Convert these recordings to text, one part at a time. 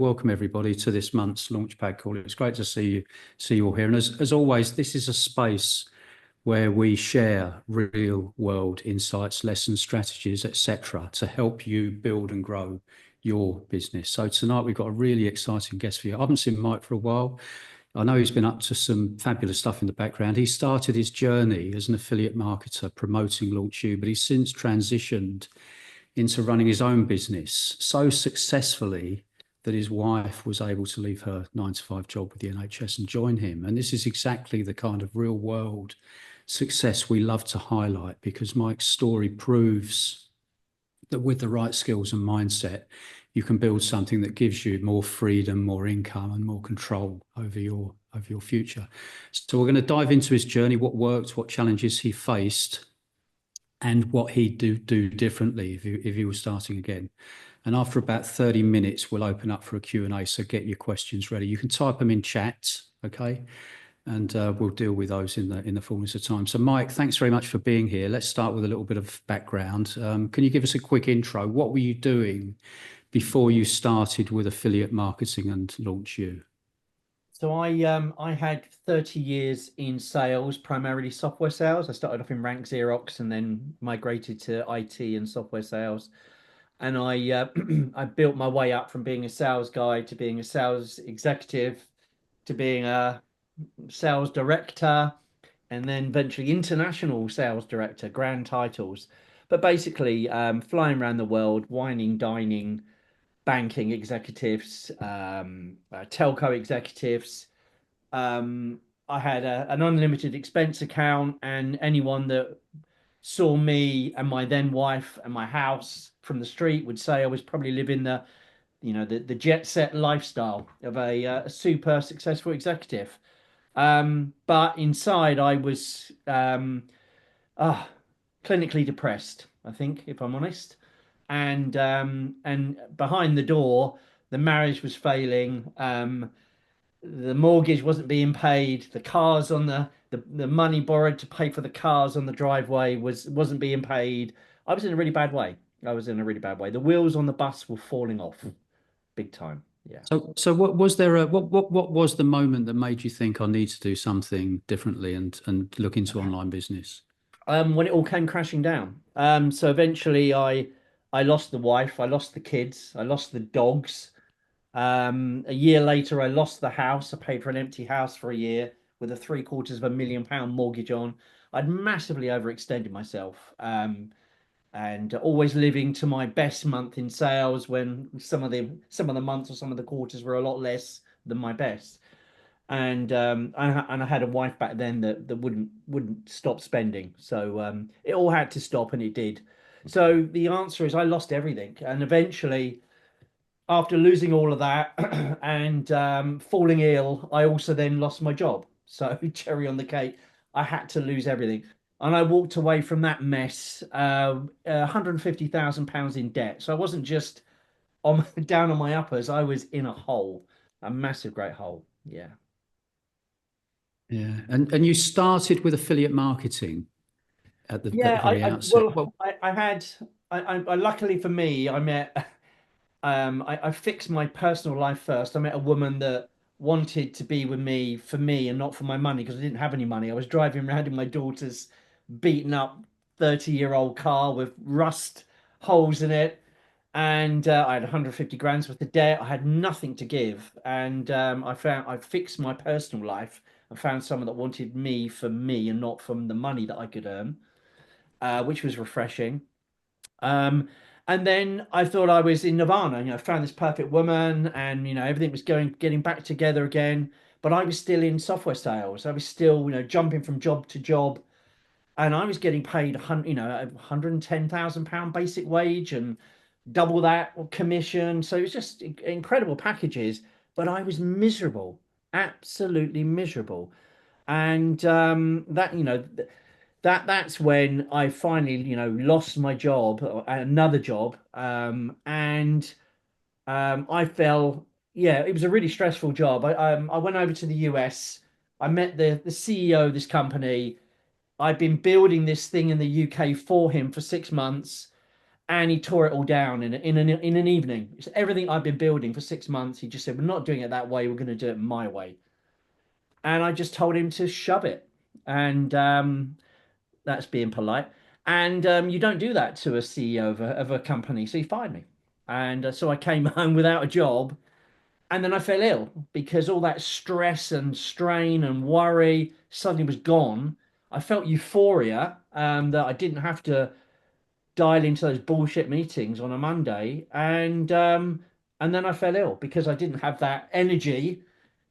welcome everybody to this month's Launchpad call. It's great to see you all here. And as always, this is a space where we share real world insights, lessons, strategies, etc., to help you build and grow your business. So tonight we've got a really exciting guest for you. I haven't seen Mike for a while. I know he's been up to some fabulous stuff in the background. He started his journey as an affiliate marketer promoting Launch You, but he's since transitioned into running his own business so successfully that his wife was able to leave her 9-to-5 job with the NHS and join him. And this is exactly the kind of real world success we love to highlight, because Mike's story proves that with the right skills and mindset, you can build something that gives you more freedom, more income, and more control over your future. So we're going to dive into his journey, what worked, what challenges he faced, and what he'd do differently if he was starting again. And after about 30 minutes, we'll open up for a Q&A, so get your questions ready. You can type them in chat, okay? And we'll deal with those in the fullness of time. So Mike, thanks very much for being here. Let's start with a little bit of background. Can you give us a quick intro? What were you doing before you started with affiliate marketing and Launch You? So I had 30 years in sales, primarily software sales. I started off in Rank Xerox and then migrated to IT and software sales. And I I built my way up from being a sales guy to being a sales executive to being a sales director and then eventually international sales director, grand titles. But basically, flying around the world, whining, dining, banking executives, telco executives. I had an unlimited expense account, and anyone that saw me and my then wife and my house from the street would say I was probably living the jet set lifestyle of a super successful executive. But inside, I was uh, clinically depressed, I think, if I'm honest. And behind the door, the marriage was failing. The mortgage wasn't being paid. The cars on the money borrowed to pay for the cars on the driveway wasn't being paid. I was in a really bad way. I was in a really bad way. The wheels on the bus were falling off big time. Yeah. So what was there what was the moment that made you think I need to do something differently and look into online business? When it all came crashing down. So eventually I lost the wife, I lost the kids, I lost the dogs. A year later I lost the house. I paid for an empty house for a year with a £750,000 mortgage on. I'd massively overextended myself. And always living to my best month in sales when some of the months or some of the quarters were a lot less than my best. And I had a wife back then that wouldn't stop spending. So it all had to stop, and it did. So the answer is I lost everything, and eventually, after losing all of that and falling ill, I also then lost my job. So cherry on the cake, I had to lose everything, and I walked away from that mess, £150,000 in debt. So I wasn't just on down on my uppers; I was in a hole, a massive, great hole. Yeah. Yeah. And you started with affiliate marketing at the Yeah, very outset. Well, I had I luckily for me I met I fixed my personal life first. I met a woman that wanted to be with me for me and not for my money because I didn't have any money. I was driving around in my daughter's beaten up 30-year-old car with rust holes in it. And I had 150 grand's worth of debt. I had nothing to give. And I fixed my personal life and found someone that wanted me for me and not from the money that I could earn, which was refreshing. Um, and then I thought I was in Nirvana. I found this perfect woman, and everything was getting back together again. But I was still in software sales. I was still, jumping from job to job, and I was getting paid, £110,000 basic wage and double that commission. So it was just incredible packages. But I was miserable, absolutely miserable. And that's when I finally, lost my job, another job, and I fell. Yeah, it was a really stressful job. I went over to the US. I met the CEO of this company. I'd been building this thing in the UK for him for 6 months, and he tore it all down in an evening. It's everything I've been building for 6 months. He just said, "We're not doing it that way. We're going to do it my way." And I just told him to shove it. And that's being polite. And you don't do that to a CEO of a company. So he fired me. And so I came home without a job. And then I fell ill because all that stress and strain and worry suddenly was gone. I felt euphoria that I didn't have to dial into those bullshit meetings on a Monday, and then I fell ill because I didn't have that energy.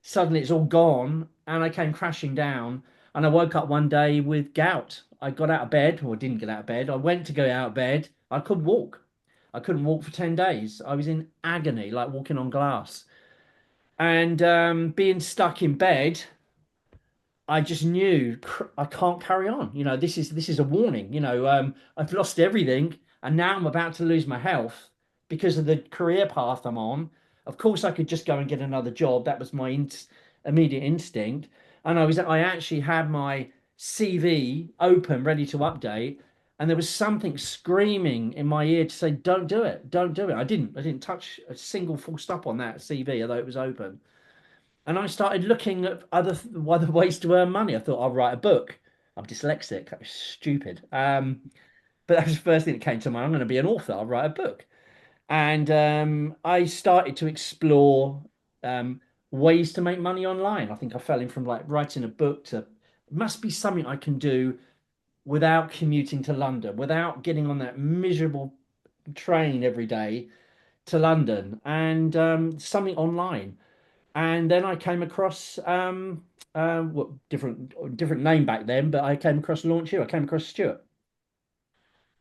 Suddenly it's all gone, and I came crashing down. And I woke up one day with gout. I got out of bed, or didn't get out of bed. I went to go out of bed. I couldn't walk. I couldn't walk for 10 days. I was in agony, like walking on glass. And being stuck in bed, I just knew I can't carry on. This is a warning. I've lost everything, and now I'm about to lose my health because of the career path I'm on. Of course, I could just go and get another job. That was my immediate instinct, and I actually had my CV open, ready to update, and there was something screaming in my ear to say, "Don't do it, don't do it." I didn't touch a single full stop on that CV, although it was open. And I started looking at other ways to earn money. I thought I'll write a book. I'm dyslexic. That was stupid. But that was the first thing that came to mind. I'm going to be an author. I'll write a book. And I started to explore um, ways to make money online. I think I fell in from like writing a book to it must be something I can do without commuting to London, without getting on that miserable train every day to London, and something online. And then I came across what different name back then, but I came across Launch You. I came across Stuart,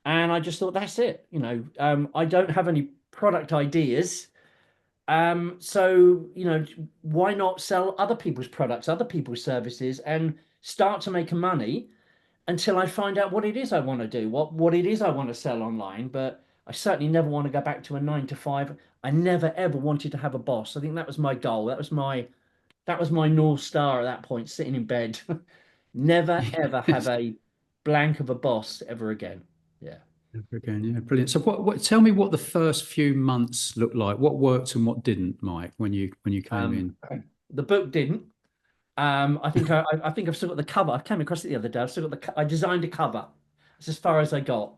and I just thought that's it. I don't have any product ideas, so why not sell other people's products, other people's services, and start to make money until I find out what it is I want to do, what it is I want to sell online. But I certainly never want to go back to a 9 to 5. I never ever wanted to have a boss. I think that was my goal. That was my North Star at that point, sitting in bed. Never, ever have a blank of a boss ever again. Yeah. Again, yeah, brilliant. So, tell me what the first few months looked like. What worked and what didn't, Mike, when you came Um, in? the book didn't. I think I've still got the cover. I came across it the other day. I've still got I designed a cover. That's as far as I got.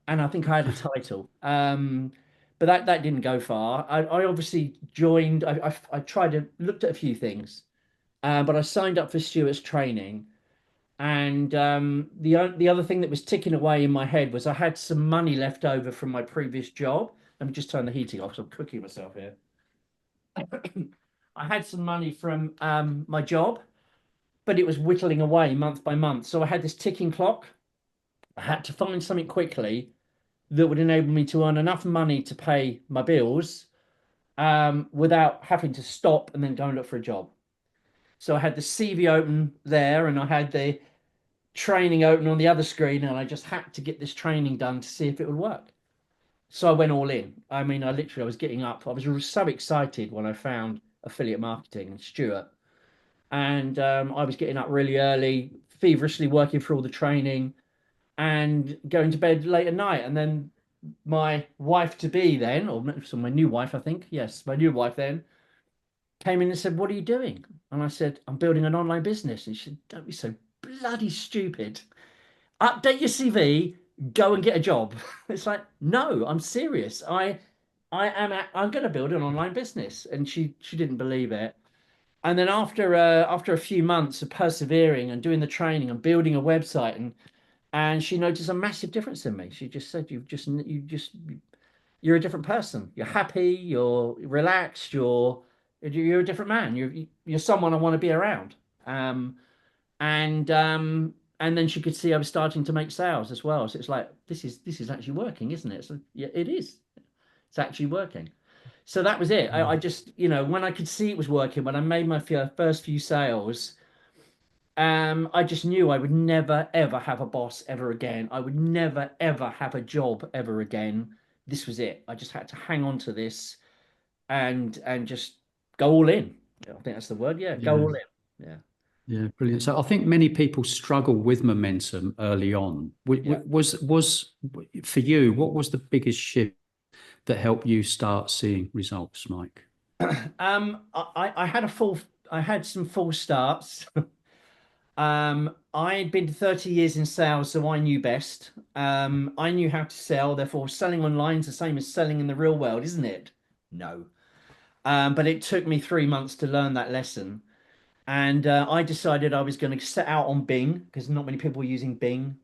And I think I had a title. But that didn't go far. I obviously joined, I tried to looked at a few things. But I signed up for Stuart's training. And the other thing that was ticking away in my head was I had some money left over from my previous job. Let me just turn the heating off, so I'm cooking myself here. I had some money from my job, but it was whittling away month by month. So I had this ticking clock. I had to find something quickly that would enable me to earn enough money to pay my bills without having to stop and then go and look for a job. So I had the CV open there, and I had the training open on the other screen, and I just had to get this training done to see if it would work. So I went all in. I mean, I was getting up. I was so excited when I found affiliate marketing and Stuart, and I was getting up really early, feverishly working for all the training, and going to bed late at night. And then my wife to be then, or so my new wife, I think, yes, my new wife then came in and said, "What are you doing?" And I said, "I'm building an online business." And she said, "Don't be so bloody stupid. Update your CV, go and get a job." It's like, no, I'm serious. I'm going to build an online business, and she didn't believe it. And then after a few months of persevering and doing the training and building a website, and she noticed a massive difference in me. She just said, you're a different person. You're happy. You're relaxed. You're a different man. You're someone I want to be around." Um, and and then she could see I was starting to make sales as well. So it's like this is actually working, isn't it? So yeah, it is. It's actually working. So that was it. I just when I could see it was working, when I made my first few sales, I just knew I would never ever have a boss ever again. I would never ever have a job ever again. This was it. I just had to hang on to this and just go all in. I think that's the word. Yeah, go Yeah. all in. Yeah. Yeah, brilliant. So I think many people struggle with momentum early on. Yeah. Was for you, what was the biggest shift that helped you start seeing results, Mike? I had I had some false starts. I'd been 30 years in sales, so I knew best. I knew how to sell, therefore selling online is the same as selling in the real world, isn't it? No. But it took me 3 months to learn that lesson. And I decided I was going to set out on Bing because not many people were using Bing.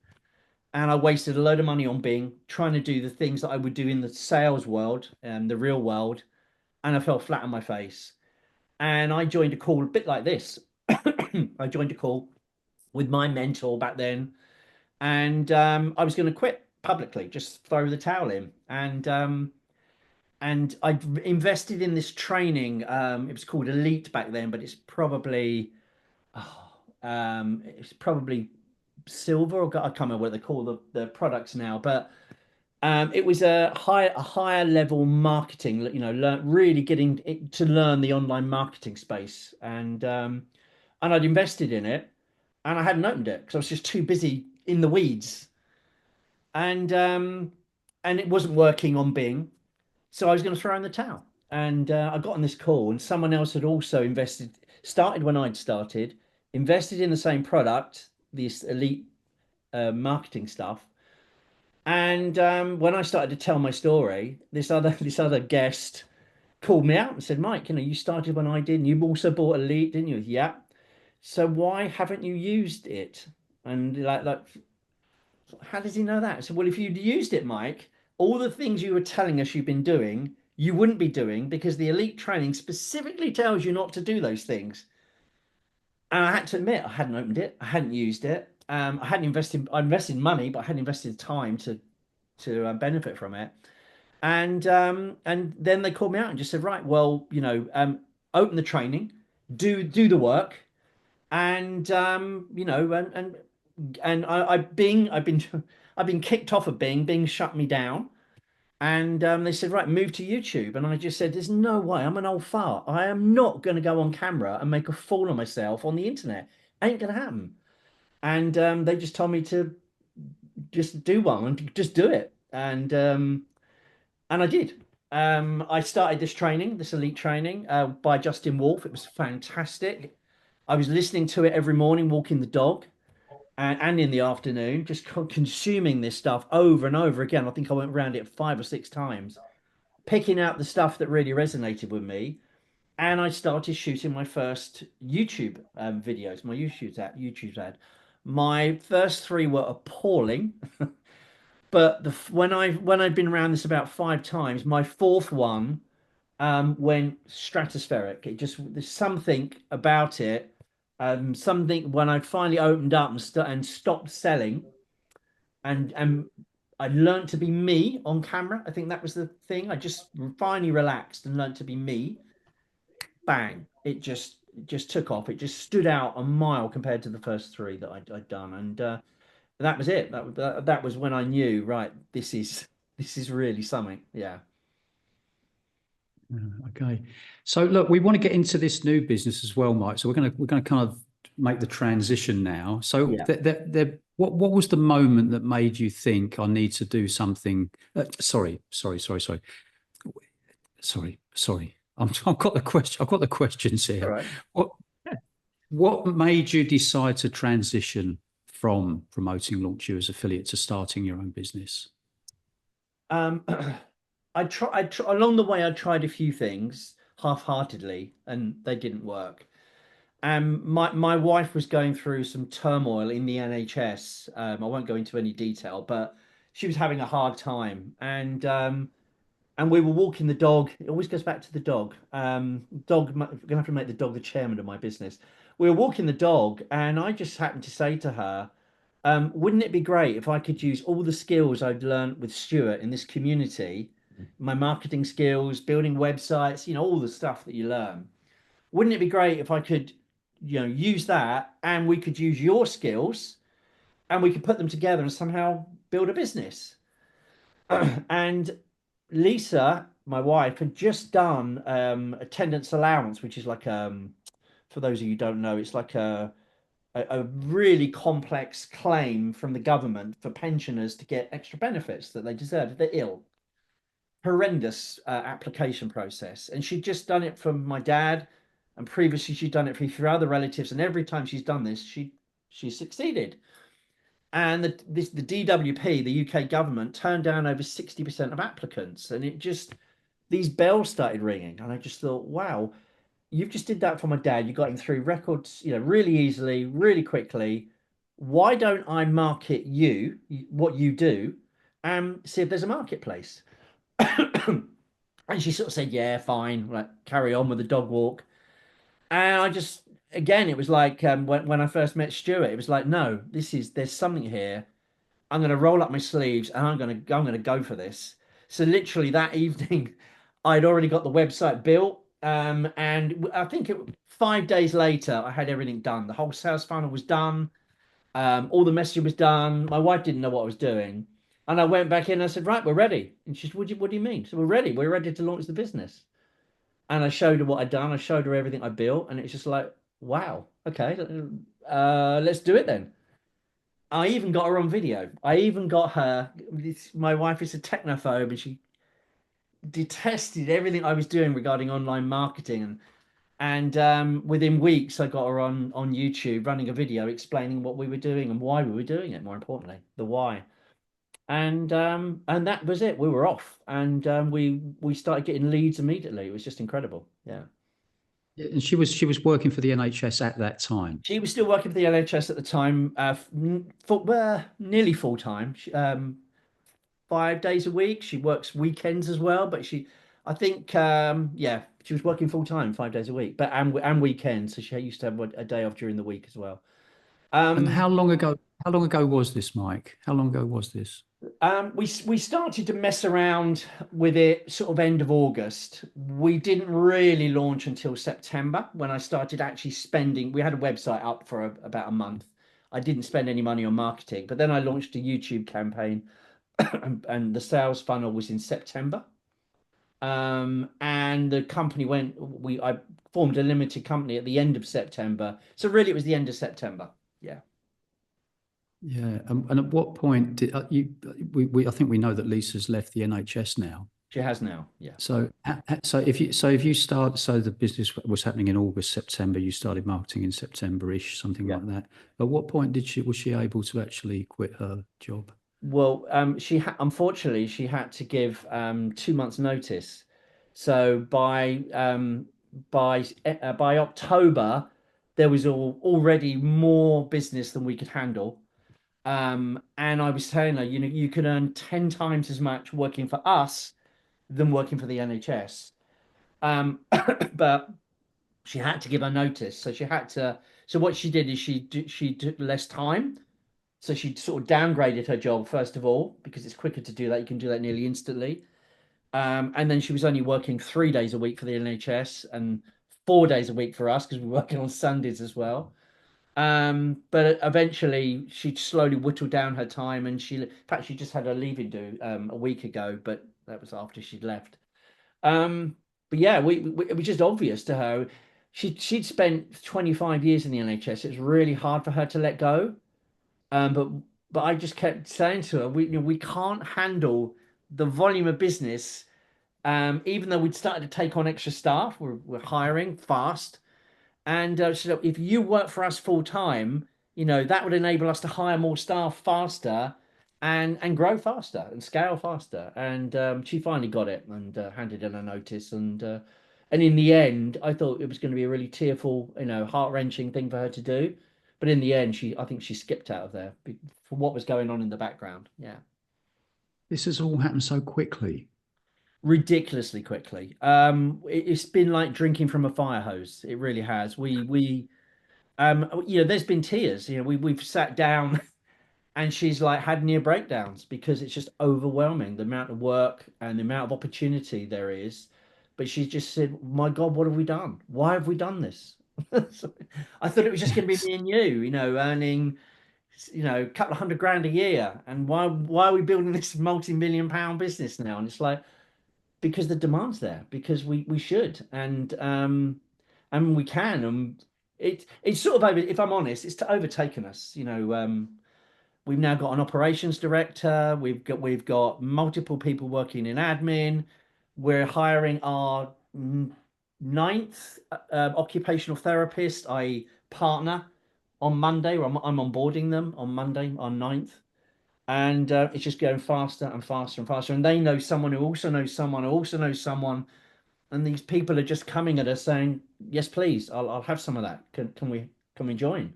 And I wasted a load of money on Bing trying to do the things that I would do in the sales world and the real world. And I fell flat on my face. And I joined a call a bit like this. I joined a call with my mentor back then, and I was going to quit publicly, just throw the towel in. And I invested in this training. It was called Elite back then, but it's probably silver, or I can't remember what they call the products now, but it was a higher level marketing, really getting to learn the online marketing space, and I'd invested in it, and I hadn't opened it because I was just too busy in the weeds, and um, and it wasn't working on Bing, so I was going to throw in the towel. And I got on this call, and someone else had also started when I'd started, invested in the same product, this elite marketing stuff. And when I started to tell my story, this other guest called me out and said, "Mike, you started when I did, and you also bought Elite, didn't you?" Yeah. So why haven't you used it? And how does he know that? So, well, if you'd used it, Mike, all the things you were telling us you've been doing, you wouldn't be doing because the elite training specifically tells you not to do those things. And I had to admit, I hadn't opened it, I hadn't used it, I invested money, but I hadn't invested time to benefit from it. And then they called me out and just said, right, well, open the training, do the work, and I've been I've been kicked off of Bing. Bing shut me down, and they said, right, move to YouTube. And I just said, there's no way. I'm an old fart. I am not going to go on camera and make a fool of myself on the internet. Ain't going to happen. And they just told me to just do one and just do it. And I did. I started this training, this elite training, by Justin Wolf. It was fantastic. I was listening to it every morning, walking the dog, and in the afternoon, just consuming this stuff over and over again. I think I went around it 5 or 6 times, picking out the stuff that really resonated with me. And I started shooting my first YouTube videos, my YouTube ad. My first three were appalling, but when I'd been around this about 5 times, my fourth one went stratospheric. It just there's something about it. Something when I finally opened up and stopped selling, and I learned to be me on camera. I think that was the thing. I just finally relaxed and learned to be me. Bang! It just took off. It just stood out a mile compared to the first three that I'd done, and that was it. That was when I knew, right, this is really something. Yeah. Okay. So look, we want to get into this new business as well, Mike. So we're going to kind of make the transition now. So Yeah. what was the moment that made you think I need to do something? Sorry. I've got the question. I've got the questions All here. right. What what made you decide to transition from promoting Launch You as affiliate to starting your own business? Um, along the way. I tried a few things half-heartedly, and they didn't work. My wife was going through some turmoil in the NHS. I won't go into any detail, but she was having a hard time, and we were walking the dog. It always goes back to the dog. We're gonna have to make the dog the chairman of my business. We were walking the dog, and I just happened to say to her, wouldn't it be great if I could use all the skills I'd learned with Stuart in this community, my marketing skills, building websites, all the stuff that you learn. Wouldn't it be great if I could, use that, and we could use your skills, and we could put them together and somehow build a business? And Lisa, my wife, had just done attendance allowance, which is like for those of you who don't know, it's like a really complex claim from the government for pensioners to get extra benefits that they deserve if they're ill. Horrendous application process. And she'd just done it for my dad, and previously she'd done it for three other relatives. And every time she's done this, she succeeded. And the DWP, the UK government, turned down over 60% of applicants. And it just, these bells started ringing. And I just thought, wow, you've just did that for my dad. You got him through records, really easily, really quickly. Why don't I market you, what you do, and see if there's a marketplace? And she sort of said, yeah, fine, like carry on with the dog walk. And I just, again, it was like when I first met Stuart, it was like, no, there's something here. I'm going to roll up my sleeves and I'm going to go for this. So literally that evening, I'd already got the website built. And I think 5 days later, I had everything done. The whole sales funnel was done. All the messaging was done. My wife didn't know what I was doing. And I went back in and I said, right, we're ready. And she said, what do you mean? So we're ready. We're ready to launch the business. And I showed her what I'd done. I showed her everything I built. And it's just like, wow, okay, let's do it then. I even got her on video. I even got her. My wife is a technophobe and she detested everything I was doing regarding online marketing. And within weeks, I got her on YouTube running a video explaining what we were doing and why we were doing it. More importantly, the why. And that was it. We were off, and we started getting leads immediately. It was just incredible. Yeah. And she was working for the NHS at that time. She was still working for the NHS at the time, nearly full time. 5 days a week. She works weekends as well, but I think, yeah, she was working full time, 5 days a week, but and weekends. So she used to have a day off during the week as well. And Um, how long ago was this, Mike? How long ago was this? we started to mess around with it sort of end of August. We didn't really launch until September when I started actually spending. We had a website up for about a month. I didn't spend any money on marketing, but then I launched a YouTube campaign, and the sales funnel was in September. And the company went. I formed a limited company at the end of September. So really, it was the end of September. Yeah, Yeah. And at what point did you? I think we know that Lisa's left the NHS now. she has now. Yeah. So the business was happening in August, September. You started marketing in September-ish, something Yeah. like that. At what point was she able to actually quit her job? Well, unfortunately she had to give 2 months notice. So by October there was already more business than we could handle. And I was telling her, you can earn 10 times as much working for us than working for the NHS. But she had to give her notice, so she had to. So what she did is she took less time. So she sort of downgraded her job first of all because it's quicker to do that. You can do that nearly instantly. And then she was only working 3 days a week for the NHS and 4 days a week for us because we're working on Sundays as well. But eventually she slowly whittled down her time, and in fact, she just had her leaving due a week ago, but that was after she'd left. But yeah, it was just obvious to her. She'd spent 25 years in the NHS. It's really hard for her to let go. But I just kept saying to her, we can't handle the volume of business. Even though we'd started to take on extra staff, we're hiring fast. And so if you work for us full time, that would enable us to hire more staff faster and grow faster and scale faster. And she finally got it and handed in a notice. And in the end, I thought it was going to be a really tearful, heart-wrenching thing for her to do. But in the end, I think she skipped out of there for what was going on in the background. Yeah, This has all happened so quickly. ridiculously quickly. It's been like drinking from a fire hose. It really has. There's been tears. We've sat down and she's like had near breakdowns because it's just overwhelming the amount of work and the amount of opportunity there is. But she just said, "My God, what have we done? Why have we done this?" So I thought it was just going to be me and you, earning, a couple of $100,000 a year, and why are we building this multi-million pound business now? And it's like because the demand's there, because we should, and we can. It's sort of over, if I'm honest, it's overtaken us. We've now got an operations director. We've got multiple people working in admin. We're hiring our ninth occupational therapist, I partner on Monday. I'm onboarding them on Monday, on ninth. And it's just going faster and faster and faster. And they know someone who also knows someone who also knows someone. And these people are just coming at us saying, "Yes, please, I'll have some of that. Can we join?"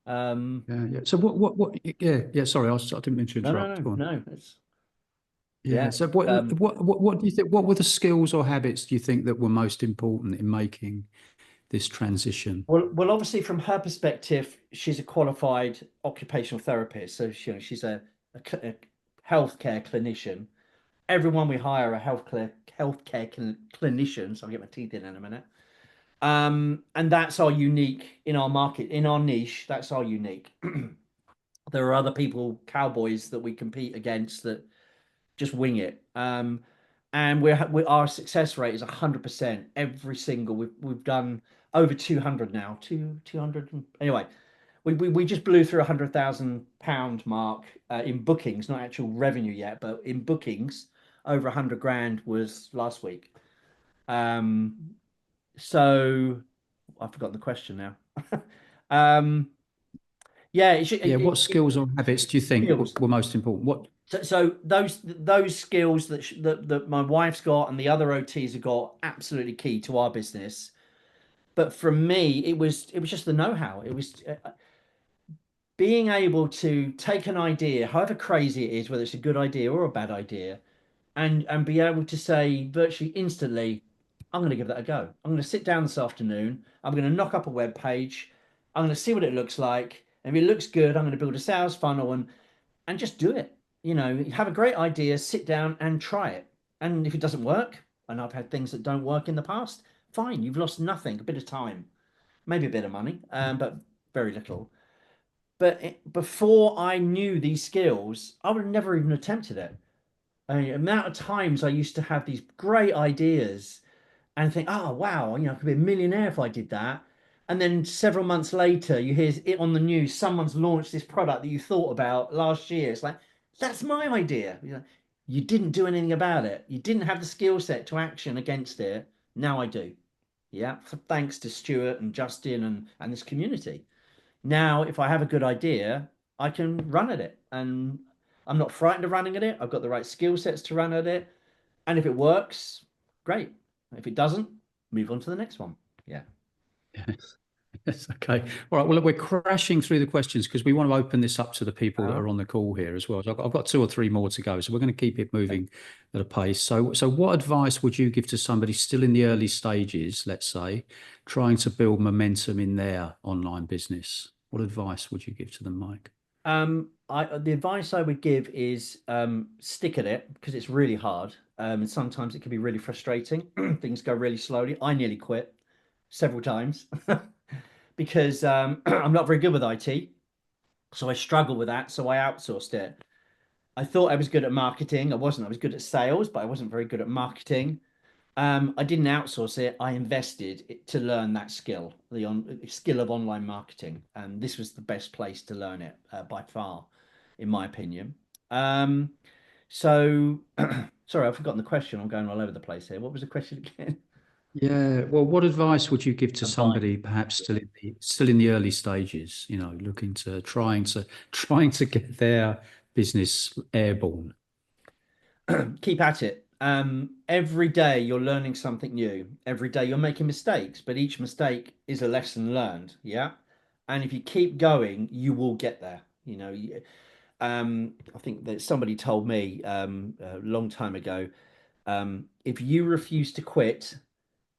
Um, Yeah. So yeah. Sorry, I didn't mean to no, no, interrupt. no, Go on. no. It's Yeah. yeah. So what do you think? What were the skills or habits do you think that were most important in making this transition? Well, obviously, from her perspective, she's a qualified occupational therapist, so she's a healthcare clinician. Everyone we hire are healthcare clinicians. I'll get my teeth in a minute. And that's our unique in our market, in our niche. That's our unique. There are other people, cowboys, that we compete against that just wing it. And our success rate is 100% every single. We've done over 200 now, 200. Anyway, we just blew through £100,000 mark in bookings, not actual revenue yet, but in bookings, over 100 grand was last week. Um, so I've forgotten the question now. um, yeah, Yeah. What skills or habits do you think skills. were most important? What? So those skills that my wife's got and the other OTs have got, absolutely key to our business. But for me, it was just the know-how. It was being able to take an idea, however crazy it is, whether it's a good idea or a bad idea, and be able to say virtually instantly, I'm going to give that a go. I'm going to sit down this afternoon. I'm going to knock up a web page. I'm going to see what it looks like. And if it looks good, I'm going to build a sales funnel and just do it. Have a great idea, sit down and try it. And if it doesn't work, and I've had things that don't work in the past, fine, you've lost nothing, a bit of time, maybe a bit of money, but very little. But before I knew these skills, I would have never even attempted it. The amount of times I used to have these great ideas and think, oh, wow, I could be a millionaire if I did that. And then several months later, you hear it on the news, someone's launched this product that you thought about last year. It's like, that's my idea. You didn't do anything about it. You didn't have the skill set to action against it. Now I do. Yeah. Thanks to Stuart and Justin and this community. Now, if I have a good idea, I can run at it. And I'm not frightened of running at it. I've got the right skill sets to run at it. And if it works, great. If it doesn't, move on to the next one. Yeah. Yes, okay. All right. Well, we're crashing through the questions because we want to open this up to the people that Oh, are on the call here as well. So I've got two or three more to go, so we're going to keep it okay. moving at a pace. So what advice would you give to somebody still in the early stages, let's say, trying to build momentum in their online business? What advice would you give to them, Mike? The advice I would give is stick at it because it's really hard. And sometimes it can be really frustrating. Things go really slowly. I nearly quit several times because I'm not very good with IT. So I struggle with that. So I outsourced it. I thought I was good at marketing. I wasn't. I was good at sales, but I wasn't very good at marketing. I didn't outsource it. I invested to learn that skill, the skill of online marketing, and this was the best place to learn it by far, in my opinion. Um, so, sorry, I've forgotten the question. I'm going all over the place here. What was the question again? Yeah. Well, what advice would you give to Advice. somebody perhaps still in the early stages, looking to trying to get their business airborne? Keep at it. Every day you're learning something new. Every day you're making mistakes, but each mistake is a lesson learned. Yeah. And if you keep going, you will get there. I think that somebody told me a long time ago, if you refuse to quit,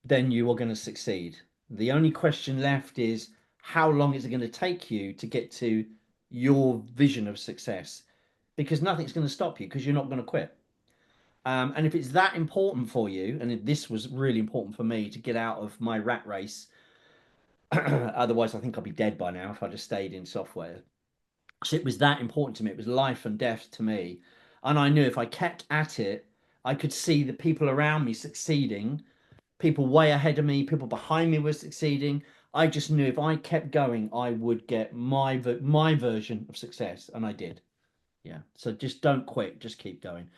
then you are going to succeed. The only question left is how long is it going to take you to get to your vision of success? Because nothing's going to stop you because you're not going to quit. And if it's that important for you, and this was really important for me to get out of my rat race, otherwise I think I'd be dead by now if I just stayed in software. So it was that important to me. It was life and death to me. And I knew if I kept at it, I could see the people around me succeeding, people way ahead of me, people behind me were succeeding. I just knew if I kept going, I would get my version of success, and I did. Yeah. So just don't quit. Just keep going.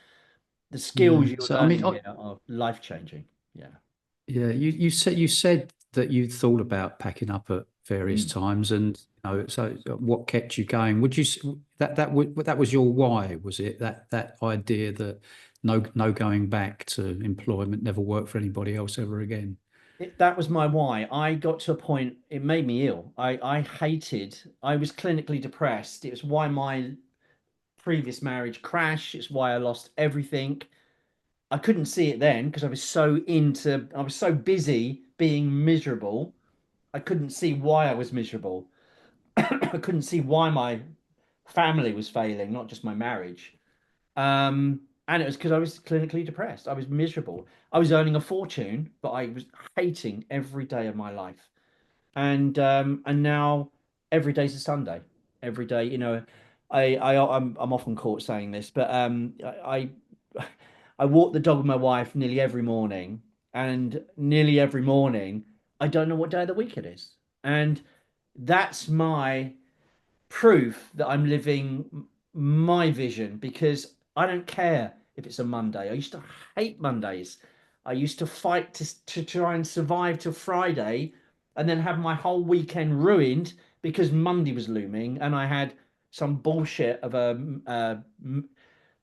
The skills Yeah. you're So I mean, learning here are life changing. Yeah. yeah, you said that you thought about packing up at various Mm. times, and so what kept you going? Would you that was your why? Was it that idea that no going back to employment, never work for anybody else ever again? That was my why. I got to a point, it made me ill. I hated, I was clinically depressed. It was why my previous marriage crashed. It's why I lost everything. I couldn't see it then because I was so busy being miserable. I couldn't see why I was miserable. I couldn't see why my family was failing, not just my marriage. And it was because I was clinically depressed. I was miserable. I was earning a fortune, but I was hating every day of my life. And now every day's a Sunday. Every day, I'm often caught saying this, but I walk the dog with my wife nearly every morning, and nearly every morning I don't know what day of the week it is, and that's my proof that I'm living my vision because I don't care if it's a Monday. I used to hate Mondays. I used to fight to try and survive till Friday and then have my whole weekend ruined because Monday was looming and I had some bullshit of a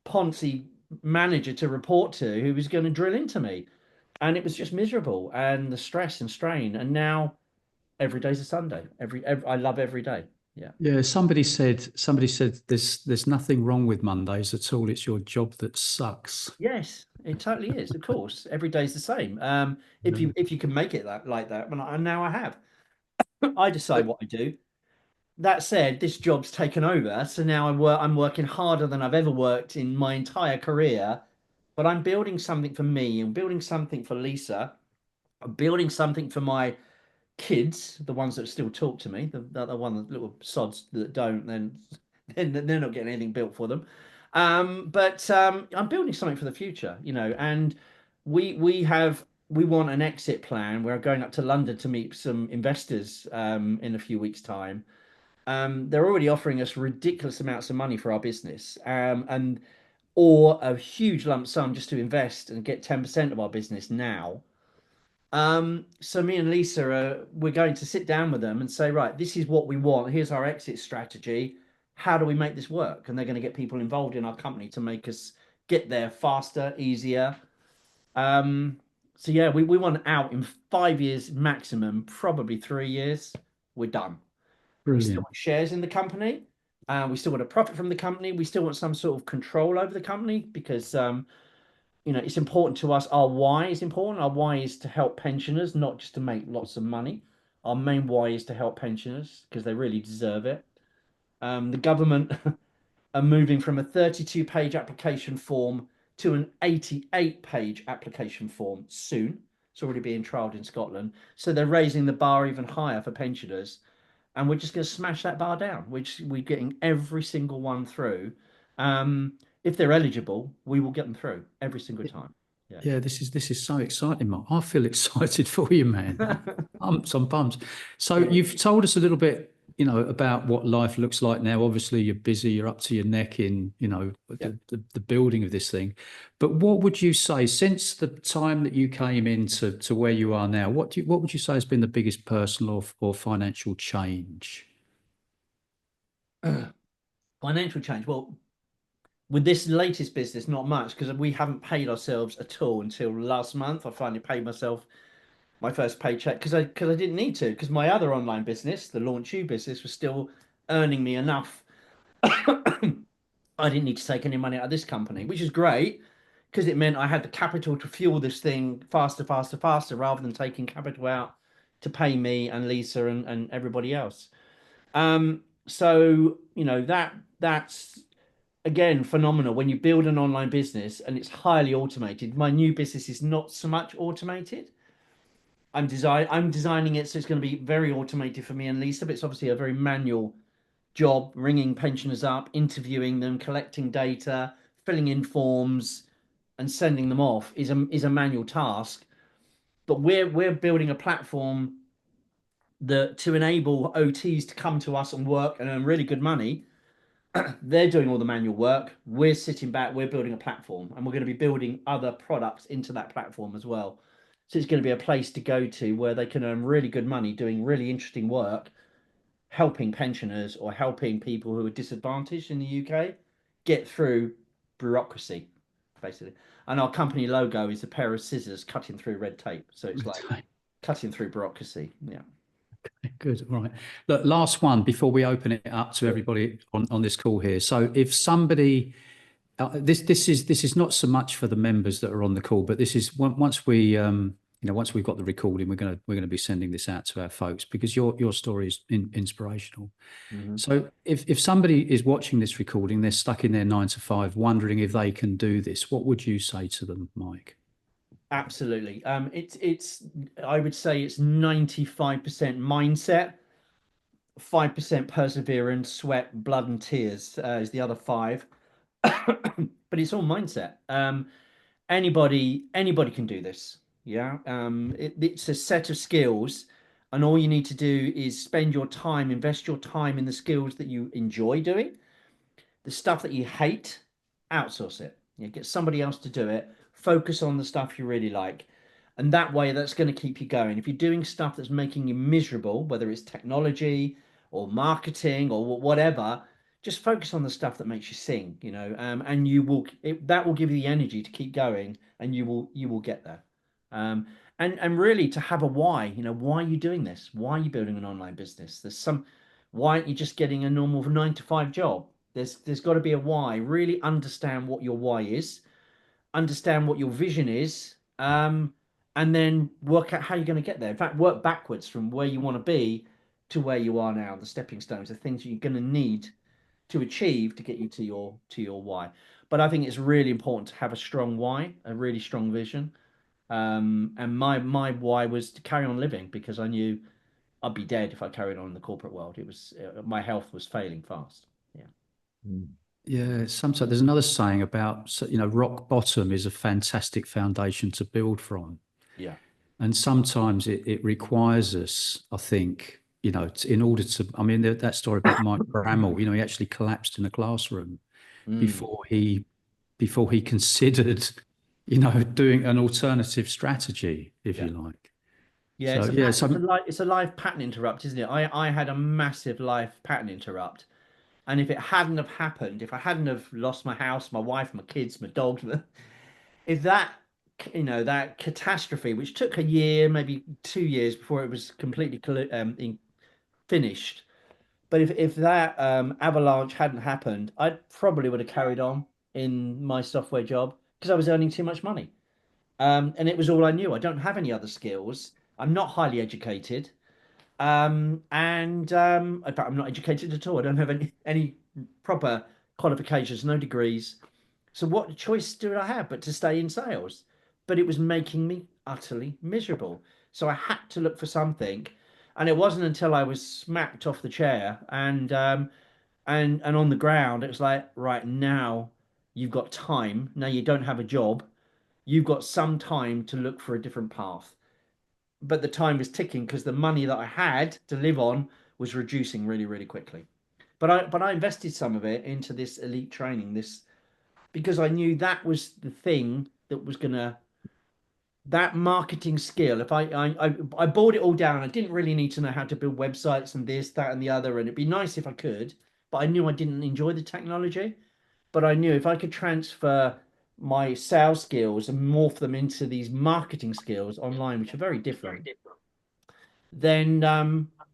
Ponzi manager to report to who was going to drill into me. And it was just miserable and the stress and strain. And now every day's a Sunday. Every I love every day. Yeah. Yeah, somebody said there's nothing wrong with Mondays at all. It's your job that sucks. Yes, it totally is. Of course, every day's the same. If Yeah. you can make it that like that, and now I have. I decide But what I do. That said, this job's taken over, so now I'm working harder than I've ever worked in my entire career. But I'm building something for me. I'm building something for Lisa. I'm building something for my kids, the ones that still talk to me, the other one, the little sods that don't, then they're not getting anything built for them. But I'm building something for the future, and we want an exit plan. We're going up to London to meet some investors in a few weeks' time. They're already offering us ridiculous amounts of money for our business, and or a huge lump sum just to invest and get 10% of our business now. So me and Lisa we're going to sit down with them and say, right, this is what we want. Here's our exit strategy. How do we make this work? And they're going to get people involved in our company to make us get there faster, easier. Um, so yeah, we want out in 5 years maximum, probably 3 years. We're done. We still brilliant. want shares in the company. We still want a profit from the company. We still want some sort of control over the company because it's important to us. Our why is important. Our why is to help pensioners, not just to make lots of money. Our main why is to help pensioners because they really deserve it. The government are moving from a 32-page application form to an 88-page application form soon. It's already being trialled in Scotland. So they're raising the bar even higher for pensioners. And we're just going to smash that bar down, which we're getting every single one through. If they're eligible, we will get them through every single time. Yeah. Yeah, this is so exciting, Mark. I feel excited for you, man. I'm pumped. So Yeah. you've told us a little bit, about what life looks like now. Obviously, you're busy, you're up to your neck in, Yeah. the building of this thing. But what would you say since the time that you came into to where you are now? What would you say has been the biggest personal or financial change? Financial change. Well, with this latest business, not much because we haven't paid ourselves at all until last month. I finally paid myself my first paycheck because I didn't need to because my other online business, the Launch You business, was still earning me enough. I didn't need to take any money out of this company, which is great because it meant I had the capital to fuel this thing faster, faster, faster, rather than taking capital out to pay me and Lisa and everybody else. So that's again phenomenal when you build an online business and it's highly automated. My new business is not so much automated. I'm designing it so it's going to be very automated for me and Lisa, but it's obviously a very manual job, ringing pensioners up, interviewing them, collecting data, filling in forms, and sending them off is a manual task. But we're building a platform to enable OTs to come to us and work and earn really good money. They're doing all the manual work. We're sitting back, we're building a platform, and we're going to be building other products into that platform as well. So it's going to be a place to go to where they can earn really good money doing really interesting work, helping pensioners or helping people who are disadvantaged in the UK get through bureaucracy, basically. And our company logo is a pair of scissors cutting through red tape. So it's like cutting through bureaucracy. Yeah. Good. All right. Look, last one before we open it up to everybody on this call here. So if somebody, this is not so much for the members that are on the call, but this is once we once we've got the recording, we're going to be sending this out to our folks because your story is inspirational. Mm-hmm. So if somebody is watching this recording, they're stuck in their 9 to 5, wondering if they can do this, what would you say to them, Mike? Absolutely. It's I would say it's 95% mindset, 5% perseverance, sweat, blood, and tears is the other five. But it's all mindset. Anybody can do this. Yeah. It's a set of skills, and all you need to do is spend your time, invest your time in the skills that you enjoy doing. The stuff that you hate, outsource it. Get somebody else to do it. Focus on the stuff you really like. And that way, that's going to keep you going. If you're doing stuff that's making you miserable, whether it's technology or marketing or whatever, just focus on the stuff that makes you sing, and that will give you the energy to keep going, and you will get there. And really to have a why, why are you doing this? Why are you building an online business? Why aren't you just getting a normal 9 to 5 job? There's got to be a why. Really understand what your why is, understand what your vision is, and then work out how you're going to get there. In fact, work backwards from where you want to be to where you are now. The stepping stones, the things you're going to need to achieve to get you to your why. But I think it's really important to have a strong why, a really strong vision. And my why was to carry on living because I knew I'd be dead if I carried on in the corporate world. It was my health was failing fast. Yeah. Yeah, sometimes there's another saying about, rock bottom is a fantastic foundation to build from. Yeah. And sometimes it requires us, I think, in order to, I mean, that story about Mike Bramall, he actually collapsed in a classroom before he considered, doing an alternative strategy, if you like. Yeah, So, it's a life pattern interrupt, isn't it? I had a massive life pattern interrupt. And if it hadn't have happened, if I hadn't have lost my house, my wife, my kids, my dog, if that catastrophe, which took a year, maybe 2 years before it was completely finished, but if that avalanche hadn't happened, I probably would have carried on in my software job because I was earning too much money. And it was all I knew. I don't have any other skills. I'm not highly educated. And in fact, I'm not educated at all. I don't have any proper qualifications, no degrees. So what choice did I have but to stay in sales? But it was making me utterly miserable. So I had to look for something. And it wasn't until I was smacked off the chair and on the ground, it was like, right now you've got time. Now you don't have a job. You've got some time to look for a different path. But the time was ticking because the money that I had to live on was reducing really, really quickly. But I invested some of it into this elite training, this because I knew that was the thing that was gonna that marketing skill. If I boiled it all down, I didn't really need to know how to build websites and this, that, and the other, and it'd be nice if I could, but I knew I didn't enjoy the technology. But I knew if I could transfer my sales skills and morph them into these marketing skills online, which are very different, then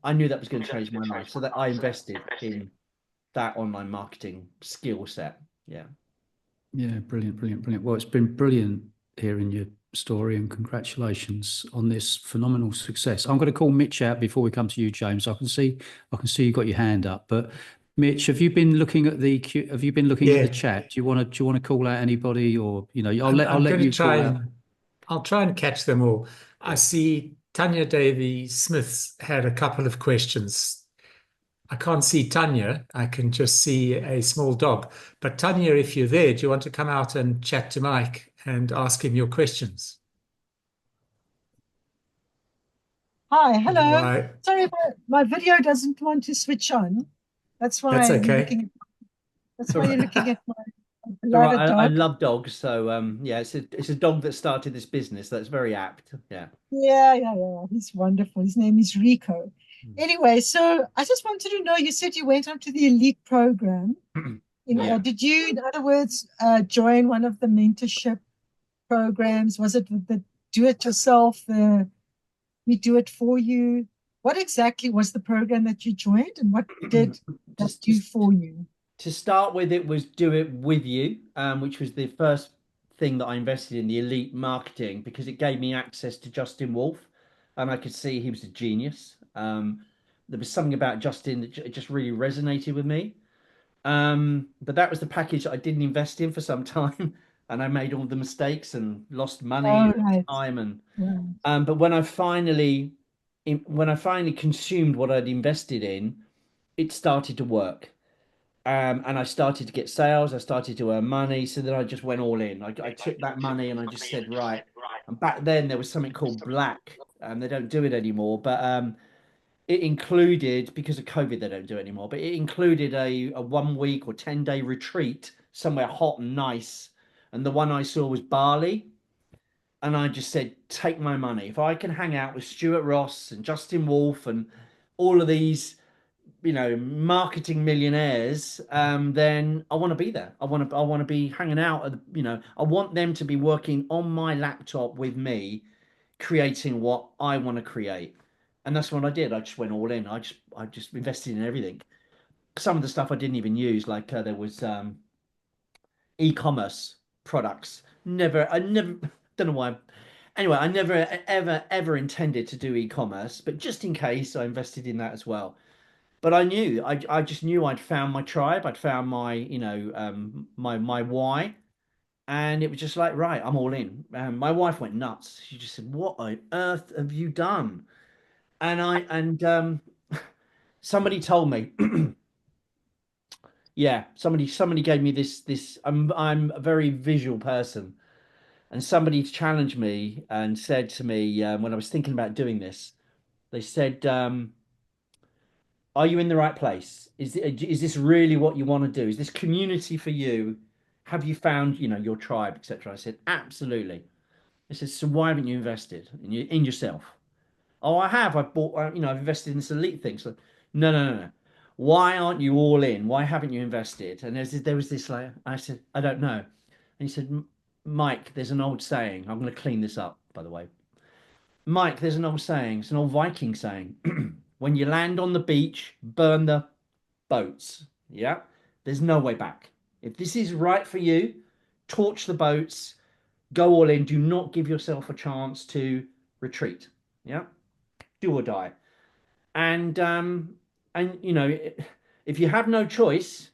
I knew that was going to change my life. So that I invested in that online marketing skill set. Yeah. Yeah, brilliant, brilliant, brilliant. Well, it's been brilliant hearing your story and congratulations on this phenomenal success. I'm going to call Mitch out before we come to you, James. I can see you got your hand up, but Mitch, have you been looking at the chat? Do you want to call out anybody, or I'll let you call out. I'll try and catch them all. Yeah. I see Tanya Davy Smith's had a couple of questions. I can't see Tanya. I can just see a small dog. But Tanya, if you're there, do you want to come out and chat to Mike and ask him your questions? Hi, hello. Right. Sorry, my video doesn't want to switch on. That's why That's you're okay. looking at, that's It's why all you're right. looking at my It's all beloved right. I dog. love dogs, so yeah, it's a dog that started this business. That's very apt. Yeah. Yeah. He's wonderful. His name is Rico. Mm. Anyway, so I just wanted to know, you said you went on to the elite program. Yeah. Did you, in other words, join one of the mentorship programs? Was it the do it yourself, the we do it for you? What exactly was the program that you joined, and what did that Just, do just for you? to start with, it was do it with you, which was the first thing that I invested in, the elite marketing, because it gave me access to Justin Wolf, and I could see he was a genius. There was something about Justin that it just really resonated with me. But that was the package that I didn't invest in for some time, and I made all the mistakes and lost money Oh, and right. time. And Right. but when I finally consumed what I'd invested in, it started to work. And I started to get sales. I started to earn money. So then I just went all in. I took that money and I just said, right. And back then there was something called Black. They don't do it anymore, but it included, because of COVID, they don't do it anymore. But it included a 1 week or 10-day retreat somewhere hot and nice. And the one I saw was Bali. And I just said, take my money. If I can hang out with Stuart Ross and Justin Wolf and all of these marketing millionaires, then I want to be there. I want to be hanging out at I want them to be working on my laptop with me, creating what I want to create. And that's what I did. I just went all in. I just invested in everything. Some of the stuff I didn't even use, like there was e-commerce products. I never don't know why. Anyway, I never ever intended to do e-commerce, but just in case, I invested in that as well. But I just knew I'd found my tribe. I'd found my, my why. And it was just like, right, I'm all in. My wife went nuts. She just said, what on earth have you done? And somebody told me, yeah, somebody gave me this. I'm a very visual person. And somebody challenged me and said to me, when I was thinking about doing this, they said, are you in the right place? Is this really what you want to do? Is this community for you? Have you found, your tribe, etc.? I said, absolutely. I said, so why haven't you invested in yourself? Oh, I have. I've bought, I've invested in this elite thing. So, no. Why aren't you all in? Why haven't you invested? And there was this, like, I said, I don't know. And he said, Mike, there's an old saying. I'm going to clean this up, by the way. Mike, there's an old saying. It's an old Viking saying. When you land on the beach, burn the boats. Yeah. There's no way back. If this is right for you, torch the boats, go all in. Do not give yourself a chance to retreat. Yeah. Do or die. And if you have no choice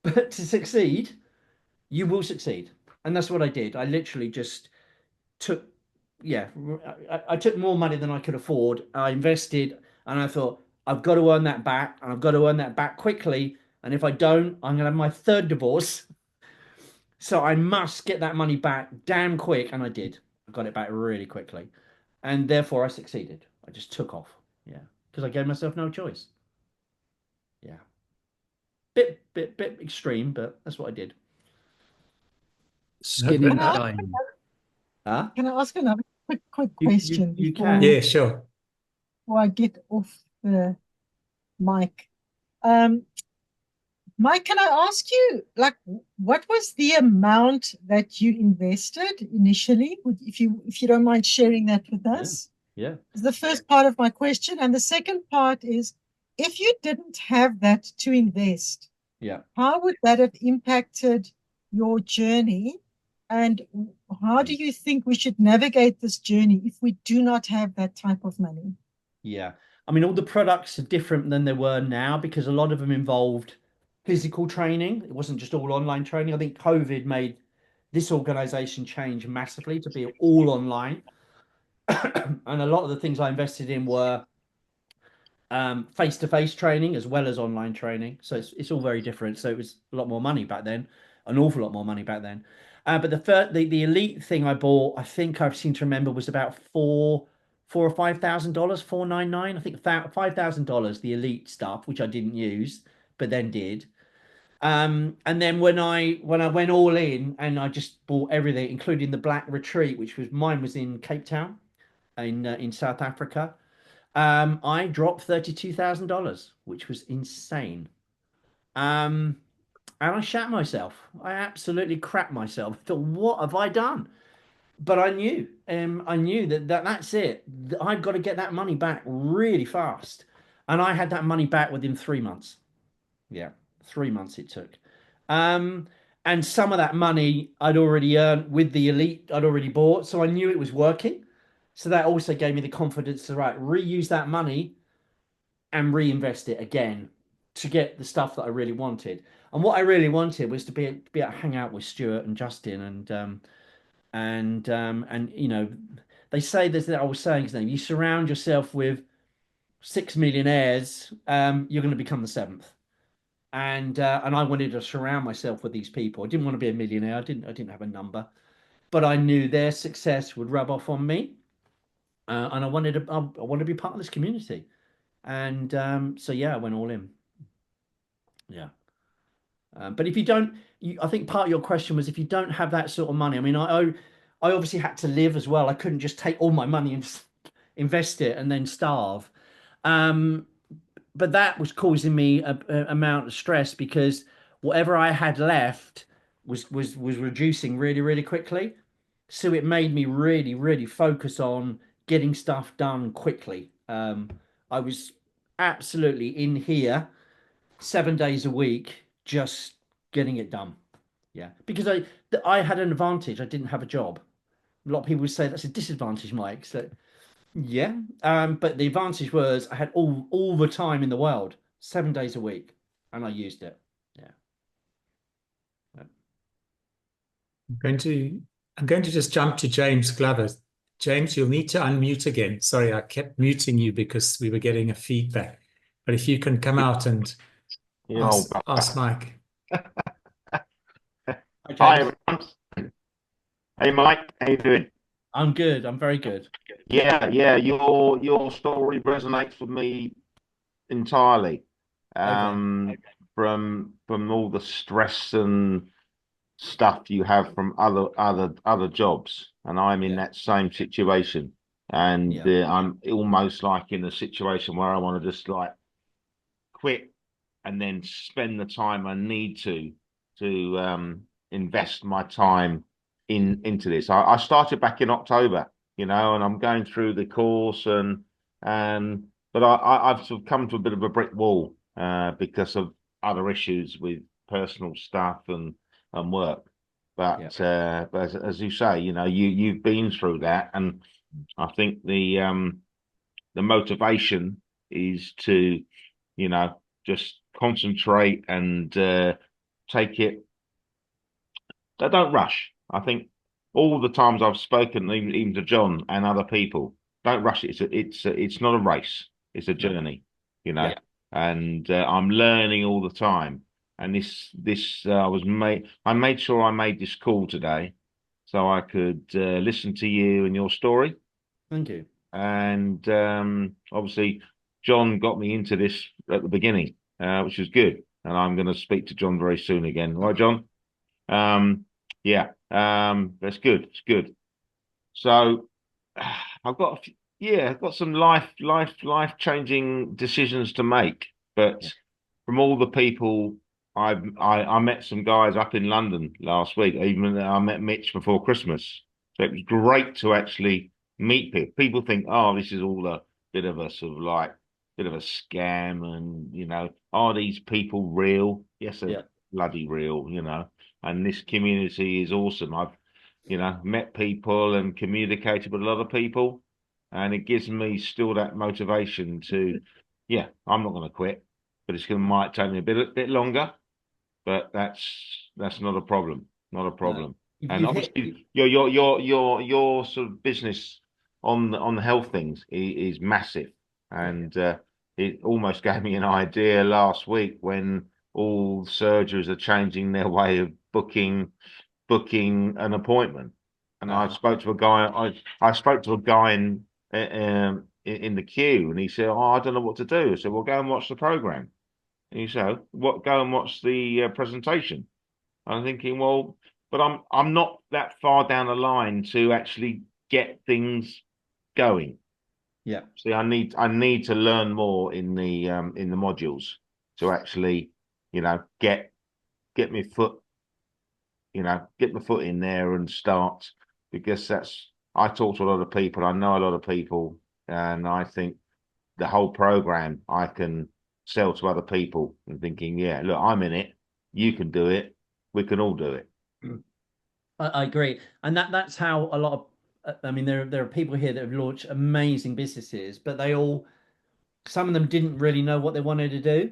but to succeed, you will succeed. And that's what I did. I literally just took, yeah, I took more money than I could afford. I invested, and I thought, I've got to earn that back, and I've got to earn that back quickly. And if I don't, I'm going to have my third divorce. So I must get that money back damn quick. And I did. I got it back really quickly. And therefore I succeeded. I just took off. Yeah. Because I gave myself no choice. Yeah. Bit extreme, but that's what I did. Skin in Can the I ask, game. Huh? can I ask another quick You question you can. Yeah, sure. before I get off the mic? Um, Mike, can I ask you, like, what was the amount that you invested initially? If you don't mind sharing that with Yeah. us? Yeah. Is the first part of my question. And the second part is, if you didn't have that to invest, Yeah. how would that have impacted your journey? And how do you think we should navigate this journey if we do not have that type of money? Yeah. I mean, all the products are different than they were now because a lot of them involved physical training. It wasn't just all online training. I think COVID made this organization change massively to be all online. And a lot of the things I invested in were face-to-face training as well as online training. So it's all very different. So it was a lot more money back then, an awful lot more money back then. But the elite thing I bought, I think I seem to remember, was about $4,000 or $5,000, 499. I think $5,000 the elite stuff, which I didn't use, but then did. And then when I went all in and I just bought everything, including the Black Retreat, which was mine was in Cape Town in South Africa. I dropped $32,000, which was insane. And I shat myself. I absolutely crapped myself. I thought, what have I done? But I knew that's it. I've got to get that money back really fast. And I had that money back within 3 months. Yeah, 3 months it took. Um, and some of that money I'd already earned with the elite I'd already bought, so I knew it was working. So that also gave me the confidence to reuse that money and reinvest it again to get the stuff that I really wanted. And what I really wanted was to be able to hang out with Stuart and Justin and they say there's that old saying, name, you surround yourself with 6 millionaires, you're going to become the seventh. And I wanted to surround myself with these people. I didn't want to be a millionaire. I didn't have a number, but I knew their success would rub off on me, and I wanted to be part of this community. And so yeah, I went all in. Yeah. But if you don't, I think part of your question was if you don't have that sort of money. I mean, I obviously had to live as well. I couldn't just take all my money and just invest it and then starve. But that was causing me a amount of stress because whatever I had left was reducing really, really quickly. So it made me really, really focus on getting stuff done quickly. I was absolutely in here 7 days a week, just getting it done. Yeah, because I had an advantage. I didn't have a job. A lot of people would say that's a disadvantage, Mike. So yeah, but the advantage was I had all the time in the world, 7 days a week, and I used it. Yeah. I'm going to just jump to James Glover. James, you'll need to unmute again. Sorry, I kept muting you because we were getting a feedback. But if you can come out and ask Mike. Hi, everyone. Hey, Mike. How you doing? I'm good. I'm very good. Yeah. Your story resonates with me entirely. Okay. From all the stress and stuff you have from other jobs, and I'm in that same situation. And I'm almost like in a situation where I want to just like quit and then spend the time I need to invest my time into this. I started back in October, and I'm going through the course but I've sort of come to a bit of a brick wall because of other issues with personal stuff and work. But as you say, you've been through that, and I think the motivation is to, just concentrate and take it. Don't rush. I think all the times I've spoken, even to John and other people, don't rush it. It's not a race. It's a journey, And I'm learning all the time. And I made sure I made this call today, so I could listen to you and your story. Thank you. And obviously, John got me into this at the beginning, which is good. And I'm going to speak to John very soon again. All right, John? That's good. It's good. So I've got I've got some life changing decisions to make. But from all the people I met some guys up in London last week. Even I met Mitch before Christmas. So it was great to actually meet people. People think, oh, this is all a bit of a sort of like bit of a scam, and are these people real? Yes, they're bloody real, and this community is awesome. I've met people and communicated with a lot of people, and it gives me still that motivation to I'm not going to quit, but might take me a bit longer, but that's not a problem. Not a problem. No. And obviously, your sort of business on the health things is massive, and it almost gave me an idea last week when all surgeries are changing their way of booking an appointment. And I spoke to a guy. I spoke to a guy in in the queue, and he said, "Oh, I don't know what to do." I said, "Well, go and watch the program." And he said, "What? Go and watch the presentation." I'm thinking, well, but I'm not that far down the line to actually get things going. Yeah. See, I need to learn more in the modules to actually, get my foot, get my foot in there and start, because I talk to a lot of people, I know a lot of people, and I think the whole program I can sell to other people and thinking, yeah, look, I'm in it, you can do it, we can all do it. I agree, and that's how a lot of. I mean, there are people here that have launched amazing businesses, but some of them didn't really know what they wanted to do.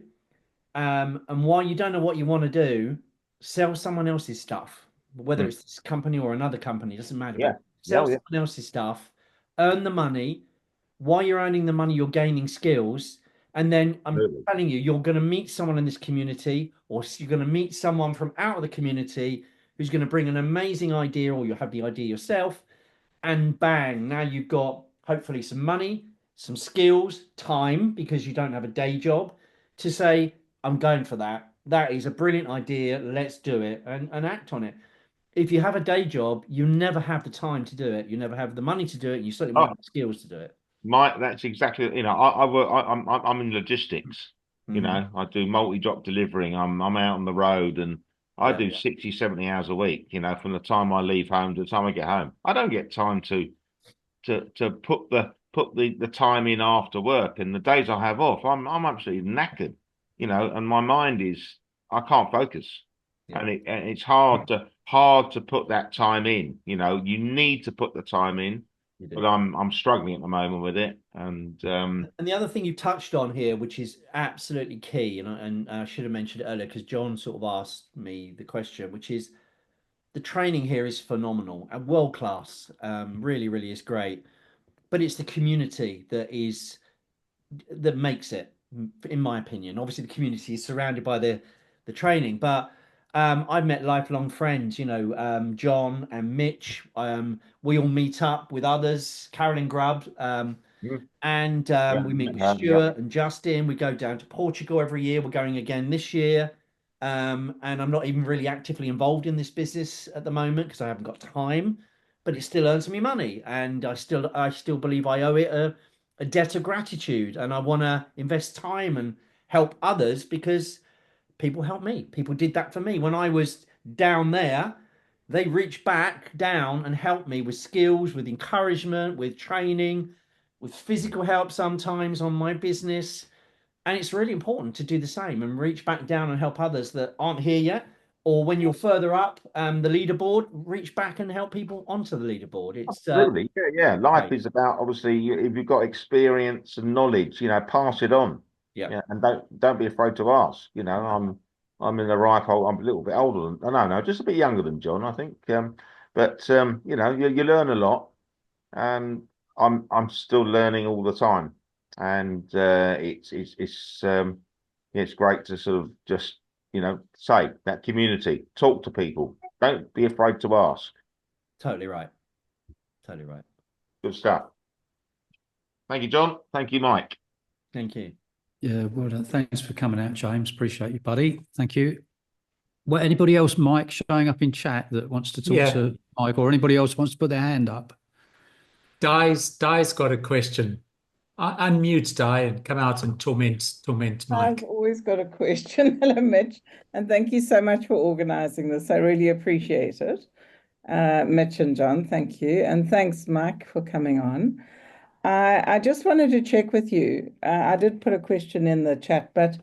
And while you don't know what you want to do, sell someone else's stuff, whether Mm. it's this company or another company, doesn't matter. Yeah. But sell Yeah. someone else's stuff, earn the money. While you're earning the money, you're gaining skills. And then I'm Absolutely. telling you, you're going to meet someone in this community, or you're going to meet someone from out of the community who's going to bring an amazing idea, or you'll have the idea yourself. And bang, now you've got hopefully some money, some skills, time, because you don't have a day job to say, I'm going for that. That is a brilliant idea. Let's do it and act on it. If you have a day job, you never have the time to do it. You never have the money to do it. You certainly won't Oh, have the skills to do it. that's exactly, I work, I'm in logistics, Mhm. I do multi-drop delivering. I'm out on the road, and I Yeah. do 60, 70 hours a week, from the time I leave home to the time I get home. I don't get time to put the time in after work, and the days I have off, I'm absolutely knackered, and my mind is, I can't focus, Yeah. and it's hard to put that time in. You need to put the time in, You do. but I'm struggling at the moment with it, and And the other thing you touched on here, which is absolutely key, and I should have mentioned it earlier because John sort of asked me the question, which is the training here is phenomenal and world class. Really, really is great. But it's the community that makes it, in my opinion. Obviously, the community is surrounded by the training, but I've met lifelong friends. John and Mitch. We all meet up with others. Carolyn Grubb. And yeah, we meet with yeah. Stuart and Justin. We go down to Portugal every year. We're going again this year. And I'm not even really actively involved in this business at the moment because I haven't got time, but it still earns me money. And I still believe I owe it a debt of gratitude. And I want to invest time and help others because people help me. People did that for me. When I was down there, they reached back down and helped me with skills, with encouragement, with training, with physical help sometimes on my business. And it's really important to do the same and reach back down and help others that aren't here yet. Or when you're further up the leaderboard, reach back and help people onto the leaderboard. It's Absolutely. Yeah. Life great. is about, obviously, if you've got experience and knowledge, pass it on. Yeah. Yeah, and don't be afraid to ask. I'm in the ripe old. I'm a little bit older than, no, just a bit younger than John, I think. But you learn a lot, and I'm still learning all the time, and it's great to sort of just say that community, talk to people, don't be afraid to ask. Totally right. Totally right. Good stuff. Thank you, John. Thank you, Mike. Thank you. Yeah, well done. Thanks for coming out, James. Appreciate you, buddy. Thank you. Well, anybody else, Mike, showing up in chat that wants to talk to Mike, or anybody else wants to put their hand up? Di's got a question. Unmute Di and come out and torment Mike. I've always got a question. Hello, Mitch, and thank you so much for organizing this. I really appreciate it. Mitch and John, thank you. And thanks, Mike, for coming on. I just wanted to check with you. I did put a question in the chat, but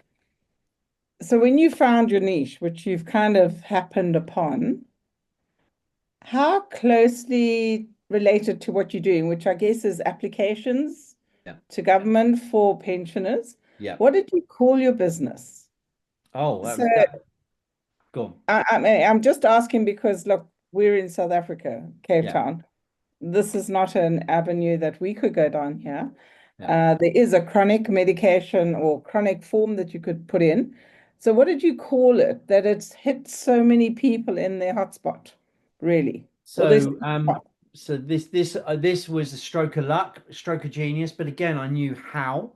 so when you found your niche, which you've kind of happened upon, how closely related to what you're doing, which I guess is applications to government for pensioners? Yeah. What did you call your business? Oh, So go on. I'm just asking because, look, we're in South Africa, Cape Yeah. Town. This is not an avenue that we could go down here. Yeah. There is a chronic medication or chronic form that you could put in. So what did you call it that it's hit so many people in their hotspot, really? Or their So sweet spot? So this was a stroke of luck, stroke of genius. But again, I knew how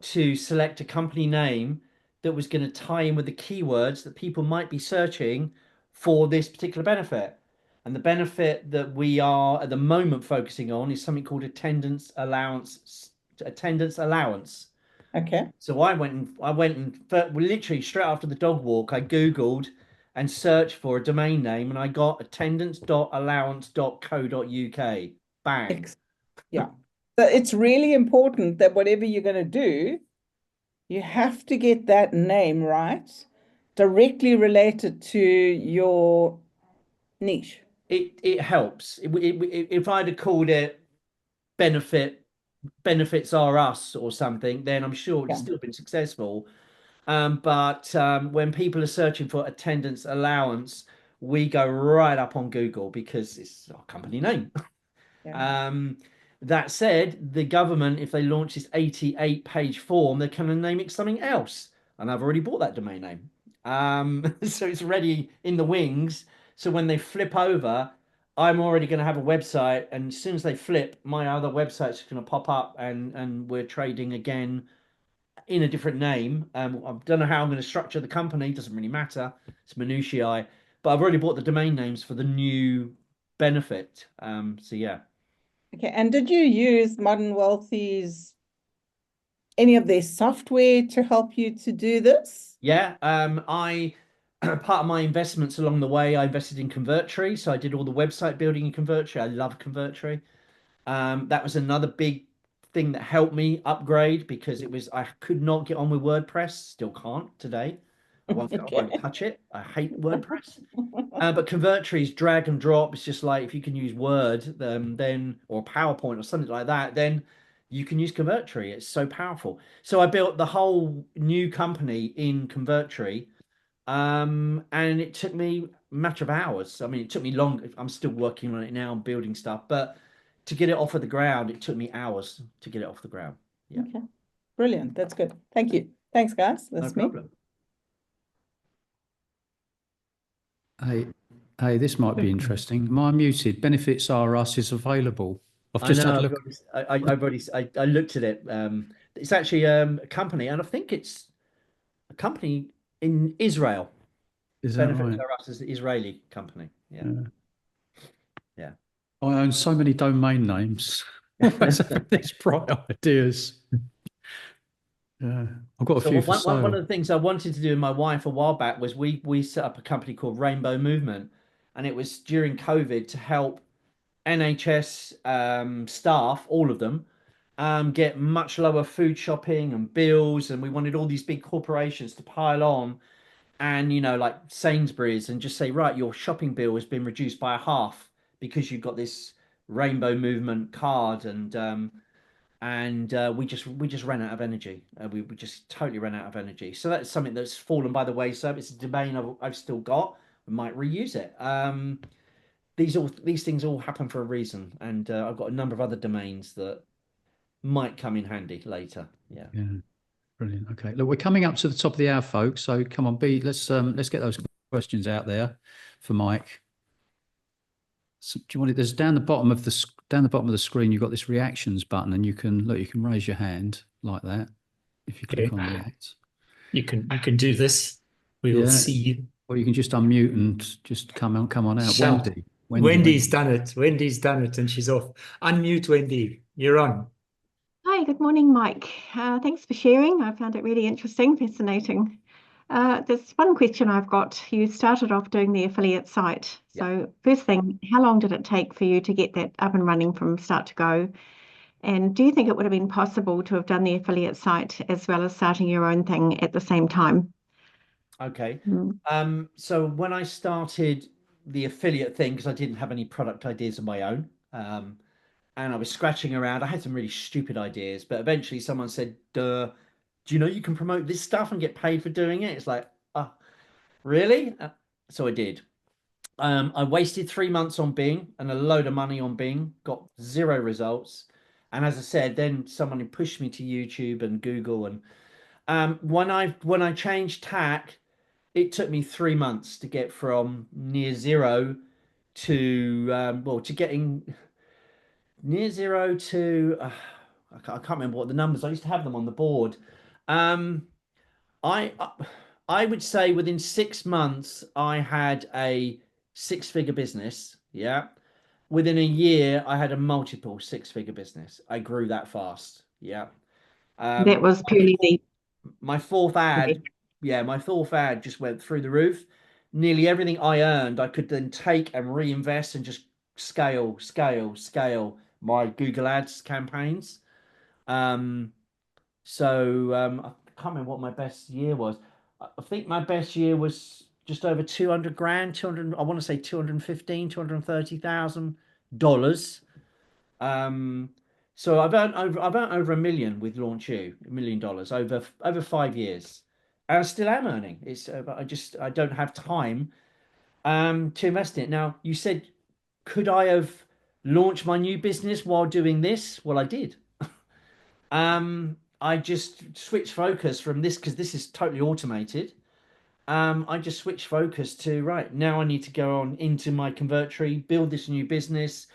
to select a company name that was going to tie in with the keywords that people might be searching for this particular benefit. And the benefit that we are at the moment focusing on is something called attendance allowance. Attendance allowance. Okay. So I went and literally straight after the dog walk, I Googled and searched for a domain name, and I got attendance.allowance.co.uk. Bang. Yeah. So it's really important that whatever you're going to do, you have to get that name right, directly related to your niche. It helps. If I'd have called it benefits are us or something, then I'm sure it's still been successful. But when people are searching for attendance allowance, we go right up on Google because it's our company name. That said, the government, if they launch this 88-page form, they can name it something else. And I've already bought that domain name. So it's ready in the wings. So when they flip over, I'm already going to have a website. And as soon as they flip, my other website's going to pop up and we're trading again in a different name. I don't know how I'm going to structure the company. Doesn't really matter. It's minutiae. But I've already bought the domain names for the new benefit. So yeah. Okay. And did you use Modern Wealthy's any of their software to help you to do this? Yeah. I part of my investments along the way, I invested in Convertri. So I did all the website building in Convertri. I love Convertri. That was another big thing that helped me upgrade because I could not get on with WordPress. Still can't today. I won't touch it. I hate WordPress. But Convertri is drag and drop. It's just like if you can use Word, then or PowerPoint or something like that, then you can use Convertri. It's so powerful. So I built the whole new company in Convertri, and it took me a matter of hours. I mean, it took me long. I'm still working on it now and building stuff, but to get it off of the ground, it took me hours to get it off the ground. Yeah. Okay. Brilliant. That's good. Thank you. Thanks, guys. That's No me. problem. Hey, this might be interesting. Am I muted? Benefits are us is available. I've I just had know. a look. I looked at it. It's actually a company, and I think it's a company in Israel. Is that Benefits right? are us is an Israeli company. Yeah. Yeah. I own so many domain names. Always have these bright ideas. Yeah, I've got a So few for one of sale. the things I wanted to do with my wife a while back was we set up a company called Rainbow Movement, and it was during COVID to help NHS staff, all of them, get much lower food shopping and bills, and we wanted all these big corporations to pile on, and like Sainsbury's, and just say, right, your shopping bill has been reduced by a half because you've got this Rainbow Movement card, and we just ran out of energy. We just totally ran out of energy. So that's something that's fallen by the wayside. It's a domain I've still got. We might reuse it. These things all happen for a reason, and I've got a number of other domains that might come in handy later. Yeah. Yeah, brilliant. Okay, look, we're coming up to the top of the hour, folks. So come on, let's get those questions out there for Mike. So do you want it? There's down the bottom of the screen. You've got this reactions button, and you can raise your hand like that if you click on react. You can do this. We will see you. Or you can just unmute and just come on out. Shout. Wendy's done it. Wendy's done it, and she's off. Unmute, Wendy. You're on. Hi, good morning, Mike. Thanks for sharing. I found it really interesting, fascinating. There's one question I've got. You started off doing the affiliate site. So first thing, how long did it take for you to get that up and running from start to go? And do you think it would have been possible to have done the affiliate site as well as starting your own thing at the same time? Okay. So when I started the affiliate thing, because I didn't have any product ideas of my own, and I was scratching around, I had some really stupid ideas, but eventually someone said, "Duh, do you know you can promote this stuff and get paid for doing it?" It's like, really? So I did. I wasted 3 months on Bing and a load of money on Bing, got zero results. And as I said, then someone pushed me to YouTube and Google. And when I changed tack, it took me 3 months to get from near zero to getting near zero to I can't remember what the numbers. I used to have them on the board. Um, I would say within 6 months I had a six-figure business. Yeah. Within a year I had a multiple six-figure business. I grew that fast. Yeah. That was purely the My fourth ad, yeah, my fourth ad just went through the roof. Nearly everything I earned, I could then take and reinvest and just scale my Google Ads campaigns. Um, I can't remember what my best year was. I think my best year was just over 200 grand, 200, I want to say 215, $230,000. Um, so I've earned over 1 million with Launch You, $1 million over 5 years. And I still am earning. But I don't have time to invest in it. Now, you said, could I have launched my new business while doing this? Well, I did. I just switched focus from this because this is totally automated. I just switched focus to right now I need to go on into my convertory, build this new business,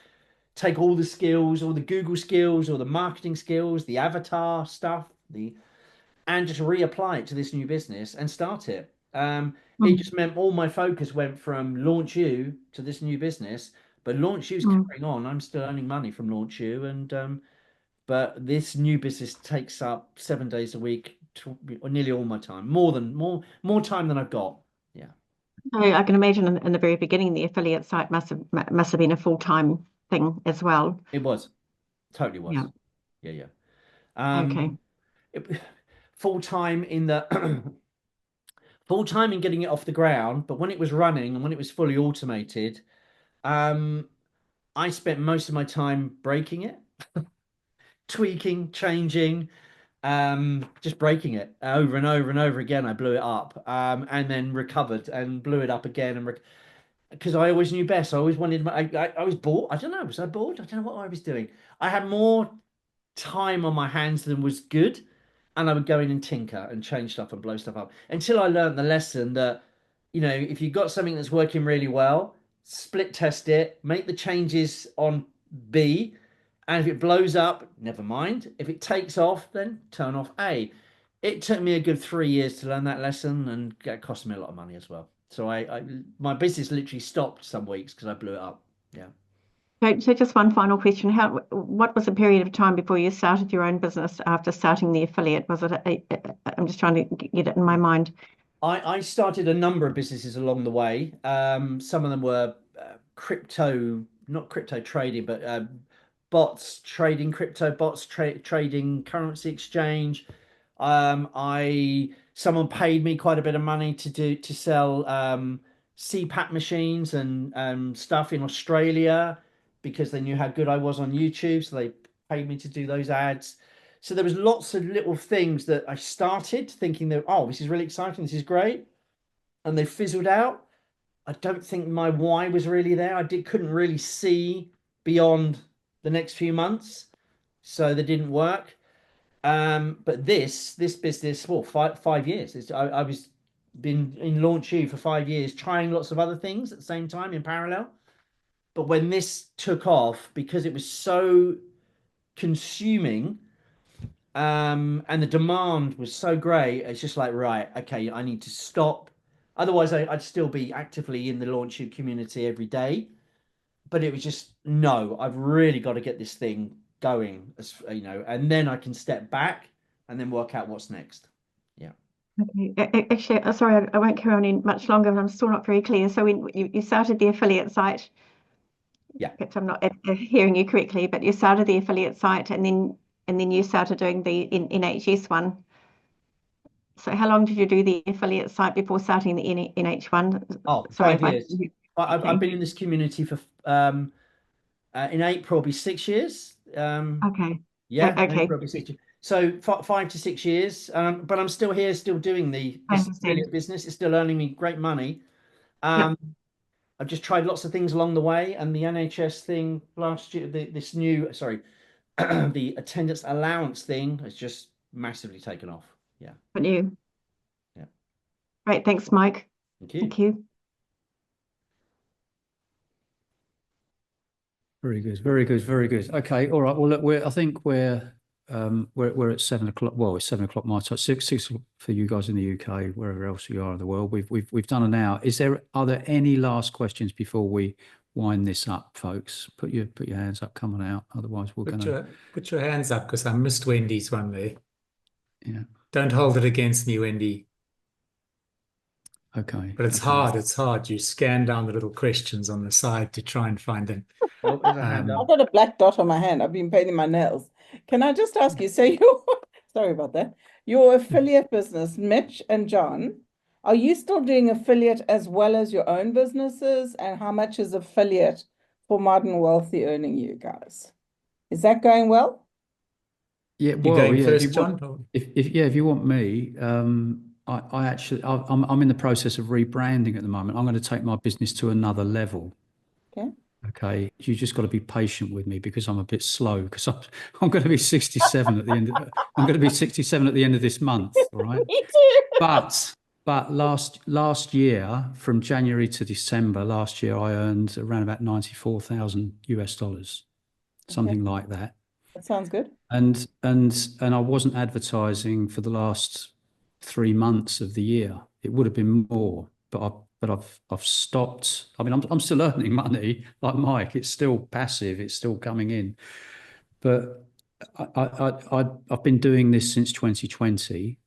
take all the skills, all the Google skills, all the marketing skills, the avatar stuff, and just reapply it to this new business and start it. It just meant all my focus went from Launch You to this new business, but Launch You's carrying on. I'm still earning money from Launch You, and but this new business takes up 7 days a week, nearly all my time, more time than I've got. Yeah. I can imagine in the very beginning, the affiliate site must have been a full-time thing as well. It was, totally was. Yeah. Yeah. Okay. Full time in the full time in getting it off the ground, but when it was running and when it was fully automated, I spent most of my time breaking it, tweaking, changing, just breaking it over and over and over again. I blew it up, and then recovered and blew it up again, and because I always knew best. I always wanted. I was bored. I don't know. Was I bored? I don't know what I was doing. I had more time on my hands than was good, and I would go in and tinker and change stuff and blow stuff up until I learned the lesson that, if you've got something that's working really well, split test it, make the changes on B, and if it blows up, never mind. If it takes off, then turn off A. It took me a good 3 years to learn that lesson, and it cost me a lot of money as well. So my business literally stopped some weeks because I blew it up. Yeah. So just one final question. What was the period of time before you started your own business after starting the affiliate? Was it I'm just trying to get it in my mind. I started a number of businesses along the way. Some of them were not crypto trading, but bots trading, crypto bots trading currency exchange. Someone paid me quite a bit of money to sell CPAP machines and stuff in Australia because they knew how good I was on YouTube, so they paid me to do those ads. So there was lots of little things that I started thinking that, oh, this is really exciting, this is great, and they fizzled out. I don't think my why was really there. Couldn't really see beyond the next few months, so they didn't work. But this business, well, 5 years. I was been in Launch You for 5 years, trying lots of other things at the same time in parallel. But when this took off, because it was so consuming, and the demand was so great, it's just like, right, okay, I need to stop. Otherwise, I'd still be actively in the Launch You community every day. But it was just, no, I've really got to get this thing going, and then I can step back and then work out what's next. Yeah. Okay. Actually, sorry, I won't carry on in much longer, but I'm still not very clear. So when you started the affiliate site, Yeah. perhaps I'm not hearing you correctly, but you started the affiliate site and then you started doing the NHS one. So how long did you do the affiliate site before starting the NH one? Oh, Sorry, 5 years. I've been in this community for in April will be 6 years. Okay. Yeah, Okay. April will be 6 years. So 5 to 6 years. But I'm still here, still doing this affiliate business. It's still earning me great money. Yep. I've just tried lots of things along the way, and the NHS thing last year, the attendance allowance thing has just massively taken off. Yeah. But you. Yeah. Great. Thanks, Mike. Thank you. Thank you. Very good, very good, very good. Okay, all right. Well, look, I think we're at 7 o'clock. Well, it's 7 o'clock my time. Six for you guys in the UK, wherever else you are in the world. We've done an hour. Are there any last questions before we wind this up, folks? Put your hands up, coming out. Otherwise, we're gonna put your hands up, because I missed Wendy's one there. Yeah. Don't hold it against me, Wendy. Okay. But it's okay. hard. It's hard. You scan down the little questions on the side to try and find them. Oh, there's a hand I've up. got a black dot on my hand. I've been painting my nails. Can I just ask you, so your sorry about that. Your affiliate business, Mitch and John, are you still doing affiliate as well as your own businesses? And how much is affiliate for Modern Wealthy earning you guys? Is that going well? Yeah, You well, going yeah. first, If you want, John? if you want me, I'm in the process of rebranding at the moment. I'm going to take my business to another level. Okay. Okay, you just got to be patient with me because I'm a bit slow, because I'm going to be 67 at the end. I'm going to be 67 at the end of this month. All right. Me too. But last year, from January to December last year, I earned around about $94,000, something like that. That sounds good. And I wasn't advertising for the last 3 months of the year. It would have been more, but I've stopped. I mean, I'm still earning money like Mike. It's still passive. It's still coming in. But I've been doing this since 2020,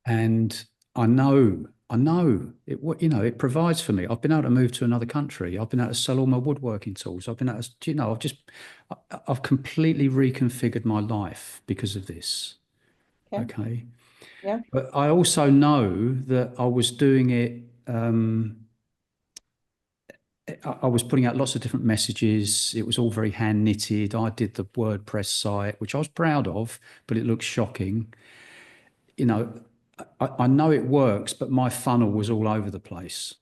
and I know it provides for me. I've been able to move to another country. I've been able to sell all my woodworking tools. I've been able to, I've completely reconfigured my life because of this. Okay. Yeah. But I also know that I was doing it. I was putting out lots of different messages. It was all very hand knitted. I did the WordPress site, which I was proud of, but it looked shocking. I know it works, but my funnel was all over the place.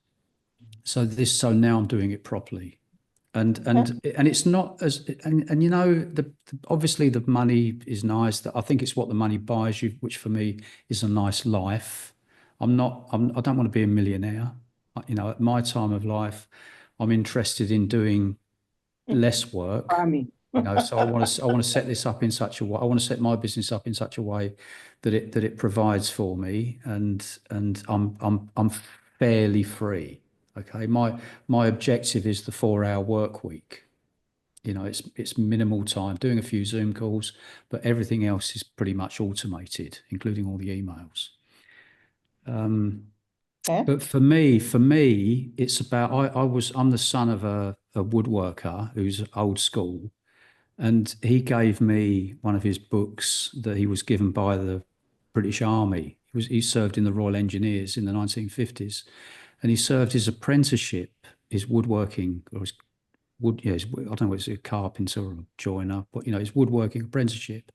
So now I'm doing it properly. And it's not as, obviously the money is nice. That I think it's what the money buys you, which for me is a nice life. I don't want to be a millionaire. At my time of life, I'm interested in doing less work. So I want to set this up in such a way. I want to set my business up in such a way that it provides for me, and I'm fairly free. Okay, my objective is the 4-hour work week. It's minimal time, doing a few Zoom calls, but everything else is pretty much automated, including all the emails. But for me, it's about I'm the son of a woodworker who's old school, and he gave me one of his books that he was given by the British Army. He served in the Royal Engineers in the 1950s, and he served his apprenticeship, his woodworking, or his wood, I don't know, it's a carpenter or a joiner, but his woodworking apprenticeship.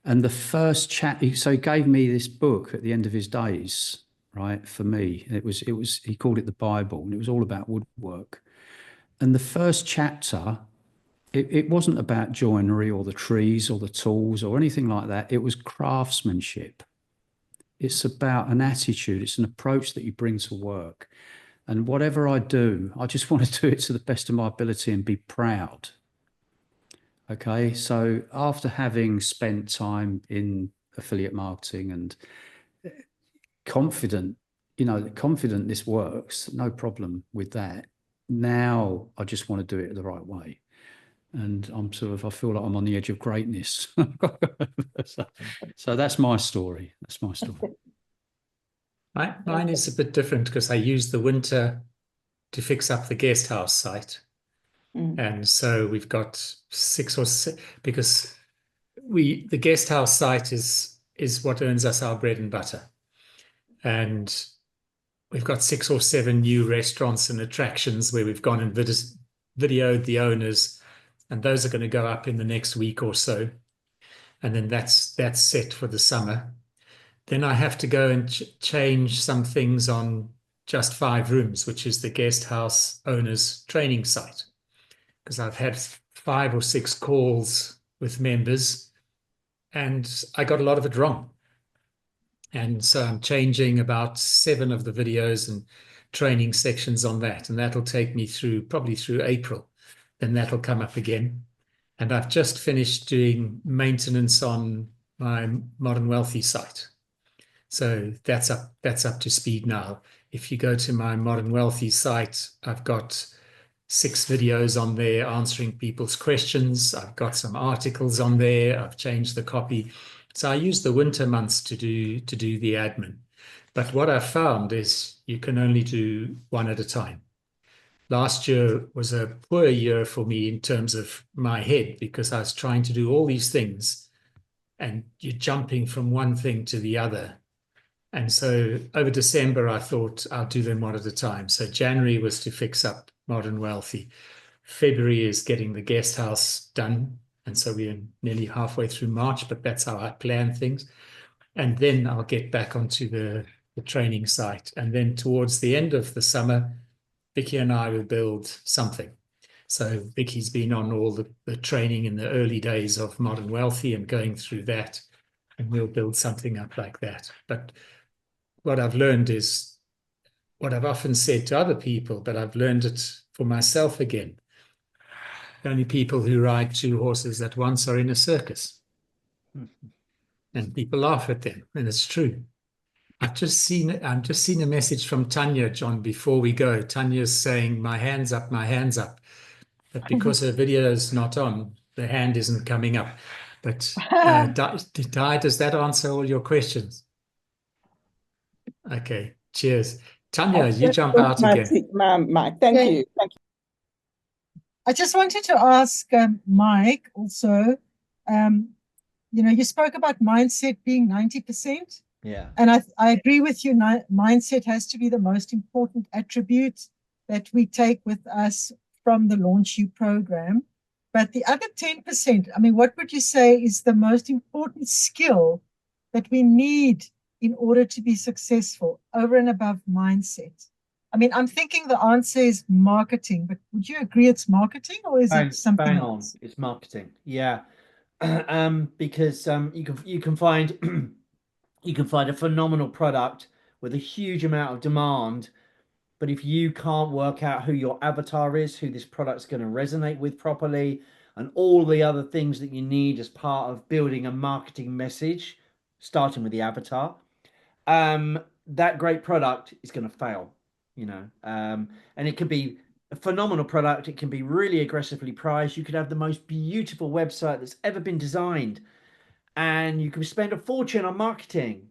And the first so he gave me this book at the end of his days, right? For me, and he called it the Bible, and it was all about woodwork. And the first chapter, it wasn't about joinery or the trees or the tools or anything like that. It was craftsmanship. It's about an attitude. It's an approach that you bring to work. And whatever I do, I just want to do it to the best of my ability and be proud. Okay. So after having spent time in affiliate marketing and confident this works, no problem with that. Now I just want to do it the right way. And I feel like I'm on the edge of greatness. So that's my story. That's my story. Mine is a bit different because I use the winter to fix up the guest house site. And so we've got 6 or 7, because the guest house site is what earns us our bread and butter. And we've got 6 or 7 new restaurants and attractions where we've gone and videoed the owners, and those are going to go up in the next week or so. And then that's set for the summer. Then I have to go and change some things on Just 5 Rooms, which is the guest house owners training site, because I've had 5 or 6 calls with members and I got a lot of it wrong. And so I'm changing about 7 of the videos and training sections on that. And that'll take me probably through April. then that'll come up again. And I've just finished doing maintenance on my Modern Wealthy site. So that's up to speed now. If you go to my Modern Wealthy site, I've got 6 videos on there answering people's questions. I've got some articles on there. I've changed the copy. So I use the winter months to do the admin. But what I found is you can only do one at a time. Last year was a poor year for me in terms of my head because I was trying to do all these things and you're jumping from one thing to the other. And so over December, I thought I'll do them one at a time. So January was to fix up Modern Wealthy. February is getting the guest house done. And so we're nearly halfway through March, but that's how I plan things. And then I'll get back onto the training site. And then towards the end of the summer, Vicky and I will build something. So Vicky's been on all the training in the early days of Modern Wealthy and going through that. And we'll build something up like that. But what I've learned is what I've often said to other people, but I've learned it for myself again. The only people who ride 2 horses at once are in a circus. And people laugh at them, and it's true. I've just seen a message from Tanya, John, before we go. Tanya's saying, my hand's up, my hand's up. But because her video is not on, the hand isn't coming up. But Di, does that answer all your questions? Okay, cheers. Tanya, you jump out again. Mike, thank you. Thank you. I just wanted to ask Mike also, you spoke about mindset being 90%. Yeah. And I agree with you. Mindset has to be the most important attribute that we take with us from the Launch You program. But the other 10%, I mean, what would you say is the most important skill that we need in order to be successful over and above mindset? I mean, I'm thinking the answer is marketing, but would you agree it's marketing or is it something else? It's marketing. Yeah. Because you can find you can find a phenomenal product with a huge amount of demand, but if you can't work out who your avatar is, who this product's going to resonate with properly, and all the other things that you need as part of building a marketing message, starting with the avatar, that great product is going to fail, and it could be a phenomenal product. It can be really aggressively priced. You could have the most beautiful website that's ever been designed, and you can spend a fortune on marketing,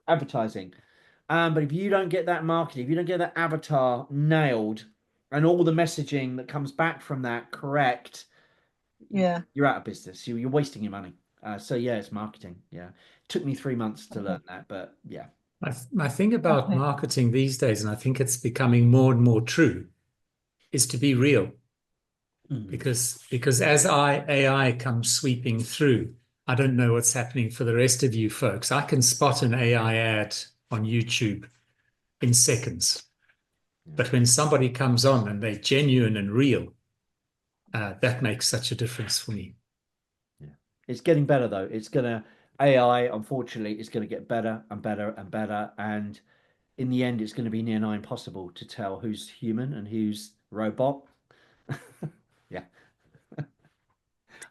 advertising. But if you don't get that marketing, if you don't get that avatar nailed and all the messaging that comes back from that correct, yeah, you're out of business. You're wasting your money. So yeah, it's marketing. Yeah. It took me 3 months to learn that, but yeah. My thing about marketing these days, and I think it's becoming more and more true, is to be real. Because as AI comes sweeping through, I don't know what's happening for the rest of you folks. I can spot an AI ad on YouTube in seconds. But when somebody comes on and they're genuine and real, that makes such a difference for me. Yeah. It's getting better though. AI, unfortunately, is going to get better and better and better. And in the end, it's going to be near nigh impossible to tell who's human and who's robot. Yeah.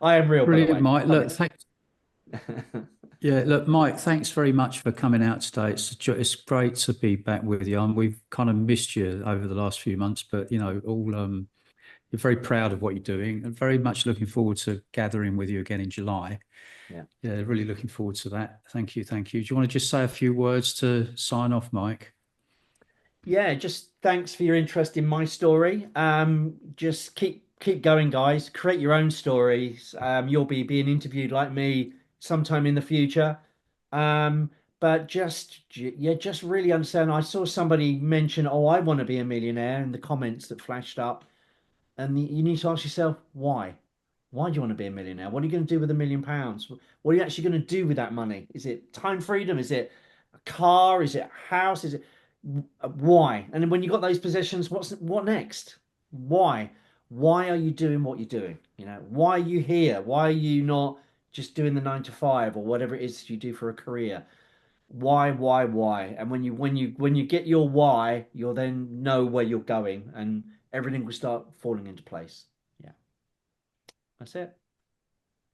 I am real, Brilliant, by the way. Mike. Look, thanks. Yeah, look, Mike, thanks very much for coming out today. It's great to be back with you. And we've kind of missed you over the last few months, but you're very proud of what you're doing and very much looking forward to gathering with you again in July. Yeah, really looking forward to that. Thank you. Do you want to just say a few words to sign off, Mike? Yeah, just thanks for your interest in my story. Just keep going, guys. Create your own stories. You'll be being interviewed like me sometime in the future. But just really understand. I saw somebody mention, "Oh, I want to be a millionaire," in the comments that flashed up, and you need to ask yourself why. Why do you want to be a millionaire? What are you going to do with £1 million? What are you actually going to do with that money? Is it time freedom? Is it a car? Is it a house? Is it why? And then when you got those possessions, what next? Why? Why are you doing what you're doing? Why are you here? Why are you not just doing the 9 to 5 or whatever it is you do for a career? Why? And when you get your why, you'll then know where you're going, and everything will start falling into place. Yeah, that's it.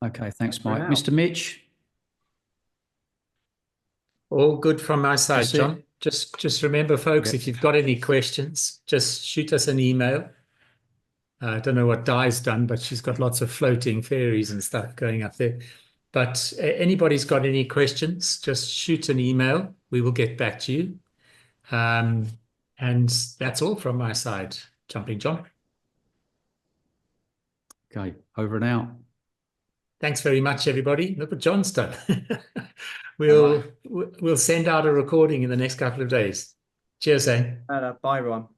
Okay, thanks, For Mike. now. Mr. Mitch, All good from my side, That's it. John. Just remember, folks, Yep. if you've got any questions, just shoot us an email. I don't know what Di's done, but she's got lots of floating fairies and stuff going up there. But anybody's got any questions, just shoot an email. We will get back to you. And that's all from my side. Jumping John. okay, over and out. Thanks very much, everybody. Look what John's done. We'll send out a recording in the next couple of days. Cheers, eh? Bye, everyone.